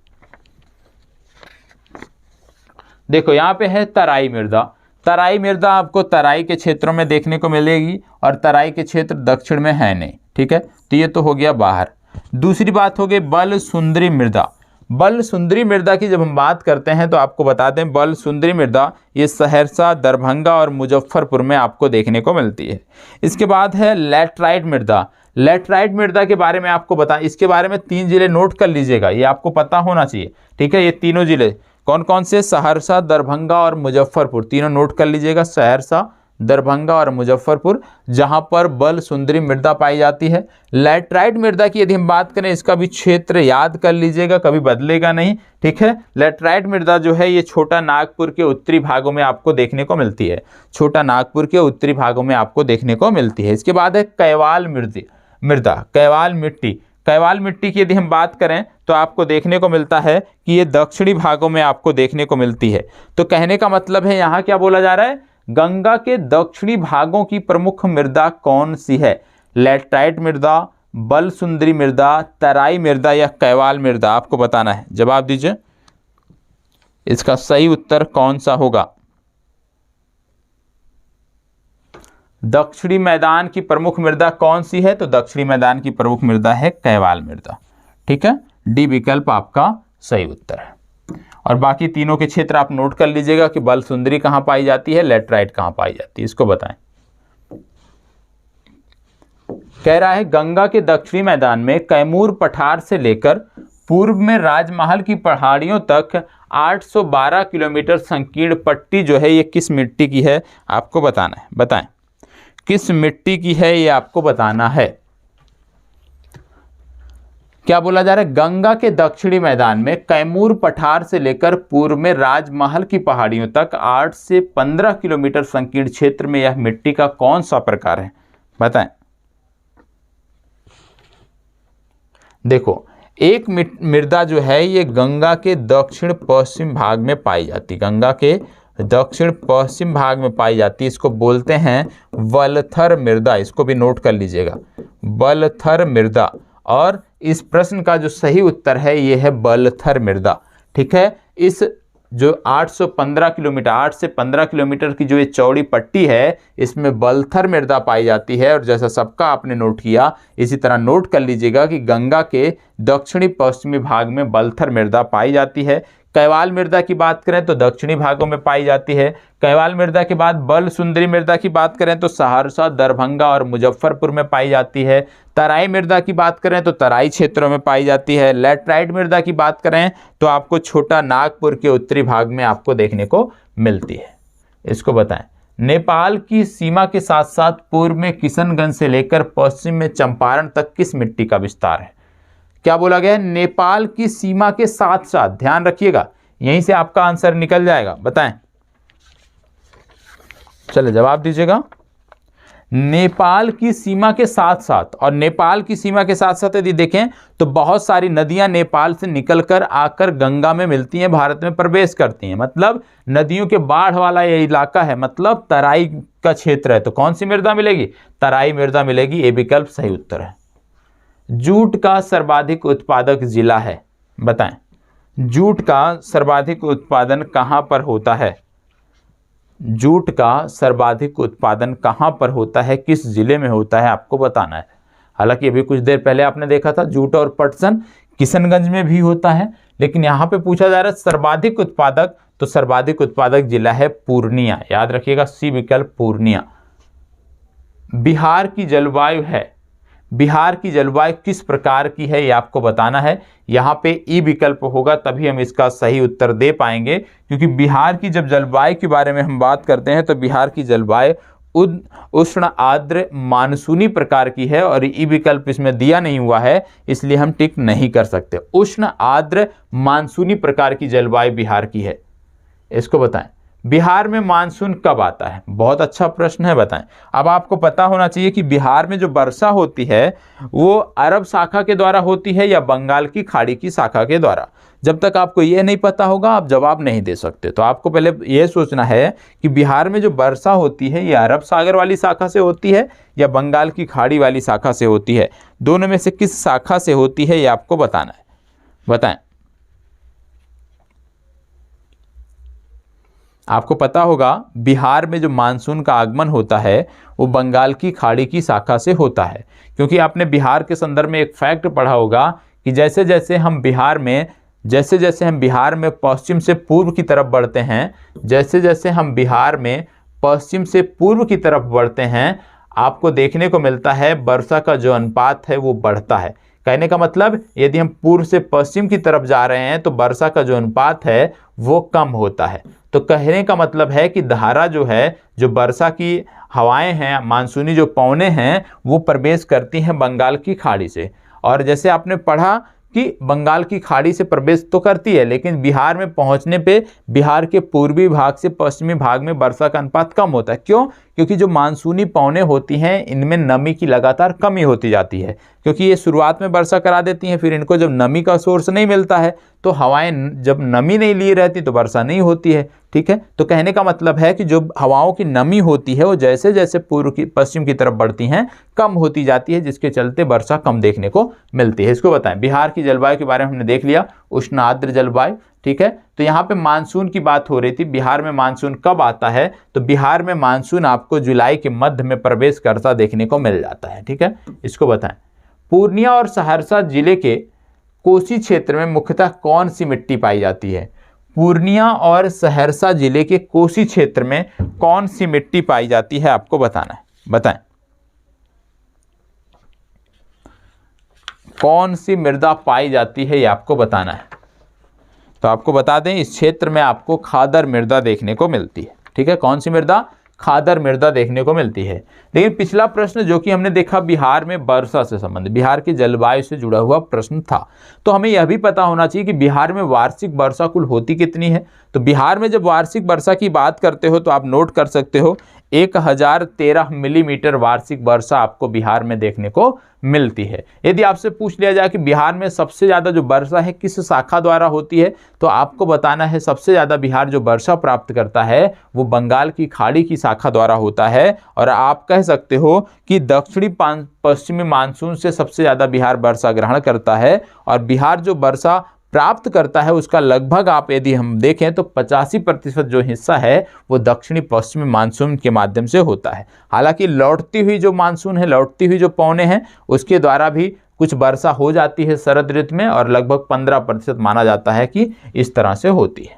देखो यहाँ पे है तराई मृदा। तराई मृदा आपको तराई के क्षेत्रों में देखने को मिलेगी और तराई के क्षेत्र दक्षिण में है नहीं। ठीक है, तो ये तो हो गया बाहर। दूसरी बात हो गई बल सुंदरी मृदा। बल सुंदरी मृदा की जब हम बात करते हैं तो आपको बता दें बल सुंदरी मृदा ये सहरसा, दरभंगा और मुजफ्फरपुर में आपको देखने को मिलती है। इसके बाद है लैटराइट मृदा। लैटराइट मृदा के बारे में आपको बता, इसके बारे में 3 जिले नोट कर लीजिएगा, ये आपको पता होना चाहिए। ठीक है, ये तीनों जिले कौन कौन से? सहरसा, दरभंगा और मुजफ्फरपुर, तीनों नोट कर लीजिएगा। सहरसा, दरभंगा और मुजफ्फरपुर, जहां पर बल सुंदरी मृदा पाई जाती है। लैटराइट मृदा की यदि हम बात करें इसका भी क्षेत्र याद कर लीजिएगा, कभी बदलेगा नहीं। ठीक है, लैटराइट मृदा जो है ये छोटा नागपुर के उत्तरी भागों में आपको देखने को मिलती है। छोटा नागपुर के उत्तरी भागों में आपको देखने को मिलती है। इसके बाद है कैवाल मृदा, कैवाल मिट्टी। कैवाल मिट्टी की यदि हम बात करें तो आपको देखने को मिलता है कि ये दक्षिणी भागों में आपको देखने को मिलती है। तो कहने का मतलब है यहाँ क्या बोला जा रहा है? गंगा के दक्षिणी भागों की प्रमुख मृदा कौन सी है? लैटराइट मृदा, बल सुंदरी मृदा, तराई मृदा या कैवाल मृदा, आपको बताना है। जवाब दीजिए, इसका सही उत्तर कौन सा होगा? दक्षिणी मैदान की प्रमुख मृदा कौन सी है? तो दक्षिणी मैदान की प्रमुख मृदा है कैवाल मृदा। ठीक है, डी विकल्प आपका सही उत्तर है। और बाकी तीनों के क्षेत्र आप नोट कर लीजिएगा कि बल सुंदरी कहां पाई जाती है, लैटराइट कहां पाई जाती है, इसको बताएं। कह रहा है गंगा के दक्षिणी मैदान में कैमूर पठार से लेकर पूर्व में राजमहल की पहाड़ियों तक 812 किलोमीटर संकीर्ण पट्टी जो है ये किस मिट्टी की है, आपको बताना है। बताएं किस मिट्टी की है, ये आपको बताना है। क्या बोला जा रहा है? गंगा के दक्षिणी मैदान में कैमूर पठार से लेकर पूर्व में राजमहल की पहाड़ियों तक 8 से 15 किलोमीटर संकीर्ण क्षेत्र में यह मिट्टी का कौन सा प्रकार है, बताएं। देखो एक मृदा जो है ये गंगा के दक्षिण पश्चिम भाग में पाई जाती है। गंगा के दक्षिण पश्चिम भाग में पाई जाती है, इसको बोलते हैं वलथर मृदा। इसको भी नोट कर लीजिएगा, वलथर मृदा। और इस प्रश्न का जो सही उत्तर है ये है बलथर मृदा। ठीक है, इस जो 815 किलोमीटर 8 से 15 किलोमीटर की जो ये चौड़ी पट्टी है इसमें बलथर मृदा पाई जाती है। और जैसा सबका आपने नोट किया इसी तरह नोट कर लीजिएगा कि गंगा के दक्षिणी पश्चिमी भाग में बलथर मृदा पाई जाती है। कैवाल मृदा की बात करें तो दक्षिणी भागों में पाई जाती है। कैवाल मृदा के बाद बल सुंदरी मृदा की बात करें तो सहरसा, दरभंगा और मुजफ्फरपुर में पाई जाती है। तराई मृदा की बात करें तो तराई क्षेत्रों में पाई जाती है। लैटराइट मृदा की बात करें तो आपको छोटा नागपुर के उत्तरी भाग में आपको देखने को मिलती है। इसको बताएं, नेपाल की सीमा के साथ साथ पूर्व में किशनगंज से लेकर पश्चिम में चंपारण तक किस मिट्टी का विस्तार है? क्या बोला गया है? नेपाल की सीमा के साथ साथ, ध्यान रखिएगा यहीं से आपका आंसर निकल जाएगा। बताएं, चले जवाब दीजिएगा। नेपाल की सीमा के साथ साथ, और नेपाल की सीमा के साथ साथ यदि देखें तो बहुत सारी नदियां नेपाल से निकलकर आकर गंगा में मिलती हैं, भारत में प्रवेश करती हैं। मतलब नदियों के बाढ़ वाला ये इलाका है, मतलब तराई का क्षेत्र है। तो कौन सी मृदा मिलेगी? तराई मृदा मिलेगी। ये विकल्प सही उत्तर है। जूट का सर्वाधिक उत्पादक जिला है, बताएं जूट का सर्वाधिक उत्पादन कहां पर होता है? जूट का सर्वाधिक उत्पादन कहां पर होता है, किस जिले में होता है, आपको बताना है। हालांकि अभी कुछ देर पहले आपने देखा था जूट और पटसन किशनगंज में भी होता है, लेकिन यहां पे पूछा जा रहा है सर्वाधिक उत्पादक, तो सर्वाधिक उत्पादक जिला है पूर्णिया। याद रखिएगा सी विकल्प पूर्णिया। बिहार की जलवायु है, बिहार की जलवायु किस प्रकार की है ये आपको बताना है। यहाँ पे ई विकल्प होगा तभी हम इसका सही उत्तर दे पाएंगे, क्योंकि बिहार की जब जलवायु के बारे में हम बात करते हैं तो बिहार की जलवायु उष्ण आर्द्र मानसूनी प्रकार की है, और ई विकल्प इसमें दिया नहीं हुआ है इसलिए हम टिक नहीं कर सकते। उष्ण आर्द्र मानसूनी प्रकार की जलवायु बिहार की है। इसको बताएं, बिहार में मानसून कब आता है? बहुत अच्छा प्रश्न है, बताएं। अब आपको पता होना चाहिए कि बिहार में जो वर्षा होती है वो अरब शाखा के द्वारा होती है या बंगाल की खाड़ी की शाखा के द्वारा। जब तक आपको ये नहीं पता होगा आप जवाब नहीं दे सकते। तो आपको पहले ये सोचना है कि बिहार में जो वर्षा होती है ये अरब सागर वाली शाखा से होती है या बंगाल की खाड़ी वाली शाखा से होती है। दोनों में से किस शाखा से होती है ये आपको बताना है, बताएं। आपको पता होगा बिहार में जो मानसून का आगमन होता है वो बंगाल की खाड़ी की शाखा से होता है, क्योंकि आपने बिहार के संदर्भ में एक फैक्ट पढ़ा होगा कि जैसे जैसे हम बिहार में पश्चिम से पूर्व की तरफ बढ़ते हैं, जैसे जैसे हम बिहार में पश्चिम से पूर्व की तरफ बढ़ते हैं, आपको देखने को मिलता है वर्षा का जो अनुपात है वो बढ़ता है। कहने का मतलब यदि हम पूर्व से पश्चिम की तरफ जा रहे हैं तो वर्षा का जो अनुपात है वो कम होता है। तो कहने का मतलब है कि धारा जो है, जो वर्षा की हवाएं हैं, मानसूनी जो पवनें हैं वो प्रवेश करती हैं बंगाल की खाड़ी से। और जैसे आपने पढ़ा कि बंगाल की खाड़ी से प्रवेश तो करती है, लेकिन बिहार में पहुंचने पे बिहार के पूर्वी भाग से पश्चिमी भाग में वर्षा का अनुपात कम होता है। क्यों? क्योंकि जो मानसूनी पवनें होती हैं इनमें नमी की लगातार कमी होती जाती है, क्योंकि ये शुरुआत में वर्षा करा देती हैं, फिर इनको जब नमी का सोर्स नहीं मिलता है तो हवाएं जब नमी नहीं लिए रहती तो वर्षा नहीं होती है। ठीक है, तो कहने का मतलब है कि जो हवाओं की नमी होती है वो जैसे जैसे पूर्व की पश्चिम की तरफ बढ़ती हैं कम होती जाती है, जिसके चलते वर्षा कम देखने को मिलती है। इसको बताएं। बिहार की जलवायु के बारे में हमने देख लिया, उष्ण आर्द्र जलवायु। ठीक है, तो यहाँ पे मानसून की बात हो रही थी। बिहार में मानसून कब आता है? तो बिहार में मानसून आपको जुलाई के मध्य में प्रवेश करता देखने को मिल जाता है। ठीक है, इसको बताएं। पूर्णिया और सहरसा जिले के कोसी क्षेत्र में मुख्यतः कौन सी मिट्टी पाई जाती है? पूर्णिया और सहरसा जिले के कोसी क्षेत्र में कौन सी मिट्टी पाई जाती है आपको बताना है, बताएं। कौन सी मृदा पाई जाती है ये आपको बताना है। तो आपको बता दें इस क्षेत्र में आपको खादर मृदा देखने को मिलती है। ठीक है, कौन सी मृदा? खादर मृदा देखने को मिलती है। लेकिन पिछला प्रश्न जो कि हमने देखा बिहार में वर्षा से संबंधित, बिहार की जलवायु से जुड़ा हुआ प्रश्न था, तो हमें यह भी पता होना चाहिए कि बिहार में वार्षिक वर्षा कुल होती कितनी है। तो बिहार में जब वार्षिक वर्षा की बात करते हो तो आप नोट कर सकते हो 1013 मिलीमीटर वार्षिक वर्षा आपको बिहार में देखने को मिलती है। यदि आपसे पूछ लिया जाए कि बिहार में सबसे ज़्यादा जो वर्षा है किस शाखा द्वारा होती है, तो आपको बताना है सबसे ज़्यादा बिहार जो वर्षा प्राप्त करता है वो बंगाल की खाड़ी की शाखा द्वारा होता है। और आप कह सकते हो कि दक्षिणी पश्चिमी मानसून से सबसे ज़्यादा बिहार वर्षा ग्रहण करता है, और बिहार जो वर्षा प्राप्त करता है उसका लगभग आप यदि हम देखें तो 85% जो हिस्सा है वो दक्षिणी पश्चिमी मानसून के माध्यम से होता है। हालांकि लौटती हुई जो मानसून है, लौटती हुई जो पवनें हैं उसके द्वारा भी कुछ वर्षा हो जाती है शरद ऋतु में, और लगभग 15% माना जाता है कि इस तरह से होती है।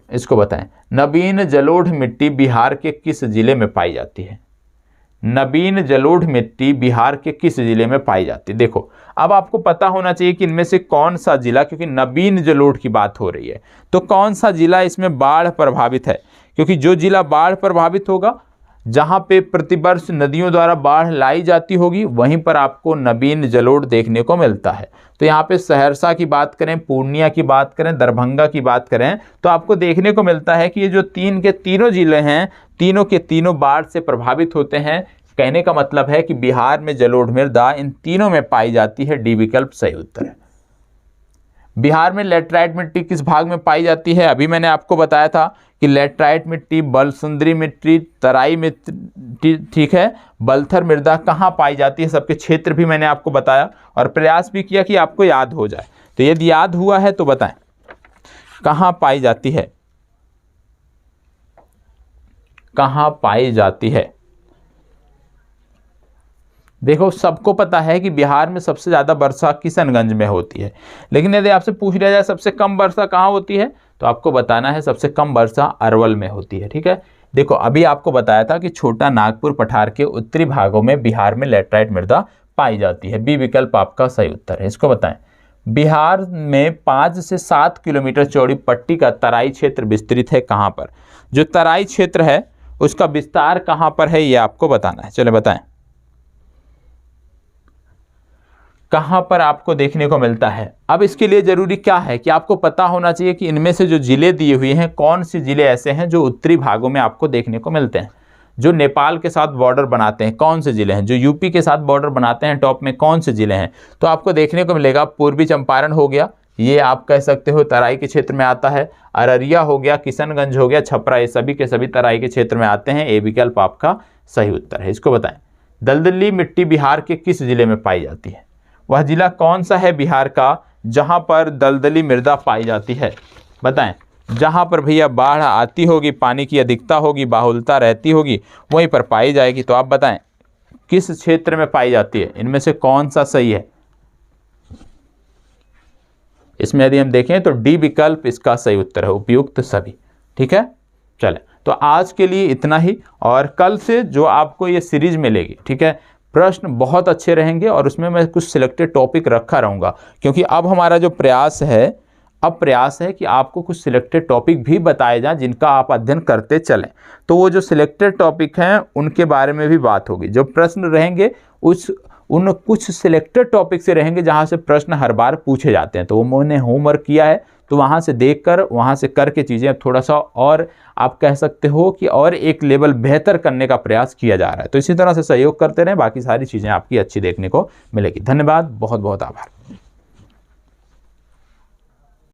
इसको बताएं। नवीन जलोढ़ मिट्टी बिहार के किस जिले में पाई जाती है? नवीन जलोढ़ मिट्टी बिहार के किस जिले में पाई जाती है? देखो, अब आपको पता होना चाहिए कि इनमें से कौन सा जिला, क्योंकि नवीन जलोढ़ की बात हो रही है तो कौन सा जिला इसमें बाढ़ प्रभावित है। क्योंकि जो जिला बाढ़ प्रभावित होगा, जहां पे प्रतिवर्ष नदियों द्वारा बाढ़ लाई जाती होगी, वहीं पर आपको नवीन जलोढ़ देखने को मिलता है। तो यहाँ पे सहरसा की बात करें, पूर्णिया की बात करें, दरभंगा की बात करें, तो आपको देखने को मिलता है कि ये जो तीन के तीनों जिले हैं, तीनों के तीनों बाढ़ से प्रभावित होते हैं। कहने का मतलब है कि बिहार में जलोढ़ मृदा इन तीनों में पाई जाती है। डी विकल्प सही उत्तर है। बिहार में लेटराइट मिट्टी किस भाग में पाई जाती है? अभी मैंने आपको बताया था कि लेटराइट मिट्टी, बलसुंदरी मिट्टी, तराई मिट्टी, ठीक है, बलथर मृदा कहाँ पाई जाती है, सबके क्षेत्र भी मैंने आपको बताया और प्रयास भी किया कि आपको याद हो जाए। तो यदि याद हुआ है तो बताएं कहाँ पाई जाती है, कहाँ पाई जाती है। देखो, सबको पता है कि बिहार में सबसे ज़्यादा वर्षा किशनगंज में होती है, लेकिन यदि आपसे पूछ लिया जाए सबसे कम वर्षा कहाँ होती है, तो आपको बताना है सबसे कम वर्षा अरवल में होती है। ठीक है, देखो अभी आपको बताया था कि छोटा नागपुर पठार के उत्तरी भागों में बिहार में लेटराइट मृदा पाई जाती है? बी विकल्प आपका सही उत्तर है। इसको बताएं। बिहार में 5 से 7 किलोमीटर चौड़ी पट्टी का तराई क्षेत्र विस्तृत है कहाँ पर? जो तराई क्षेत्र है उसका विस्तार कहाँ पर है, ये आपको बताना है। चले बताएं, कहाँ पर आपको देखने को मिलता है? अब इसके लिए जरूरी क्या है कि आपको पता होना चाहिए कि इनमें से जो जिले दिए हुए हैं, कौन से जिले ऐसे हैं जो उत्तरी भागों में आपको देखने को मिलते हैं, जो नेपाल के साथ बॉर्डर बनाते हैं, कौन से जिले हैं, जो यूपी के साथ बॉर्डर बनाते हैं टॉप में, कौन से जिले हैं? तो आपको देखने को मिलेगा पूर्वी चंपारण हो गया, ये आप कह सकते हो तराई के क्षेत्र में आता है। अररिया हो गया, किशनगंज हो गया, छपरा, ये सभी के सभी तराई के क्षेत्र में आते हैं। ए विकल्प आपका सही उत्तर है। इसको बताएं। दलदली मिट्टी बिहार के किस जिले में पाई जाती है? वह जिला कौन सा है बिहार का जहां पर दलदली मृदा पाई जाती है? बताएं। जहां पर भैया बाढ़ आती होगी, पानी की अधिकता होगी, बाहुलता रहती होगी, वहीं पर पाई जाएगी। तो आप बताएं किस क्षेत्र में पाई जाती है? इनमें से कौन सा सही है? इसमें यदि हम देखें तो डी विकल्प इसका सही उत्तर है, उपयुक्त सभी। ठीक है, चले तो आज के लिए इतना ही, और कल से जो आपको ये सीरीज मिलेगी, ठीक है, प्रश्न बहुत अच्छे रहेंगे और उसमें मैं कुछ सिलेक्टेड टॉपिक रखा रहूँगा, क्योंकि अब हमारा जो प्रयास है कि आपको कुछ सिलेक्टेड टॉपिक भी बताए जाएं जिनका आप अध्ययन करते चलें। तो वो जो सिलेक्टेड टॉपिक हैं उनके बारे में भी बात होगी। जो प्रश्न रहेंगे उन कुछ सिलेक्टेड टॉपिक से रहेंगे जहाँ से प्रश्न हर बार पूछे जाते हैं। तो वो मैंने होमवर्क किया है, तो वहाँ से देखकर, वहाँ से करके चीज़ें थोड़ा सा और आप कह सकते हो कि और एक लेवल बेहतर करने का प्रयास किया जा रहा है। तो इसी तरह से सहयोग करते रहें, बाकी सारी चीज़ें आपकी अच्छी देखने को मिलेगी। धन्यवाद, बहुत बहुत आभार।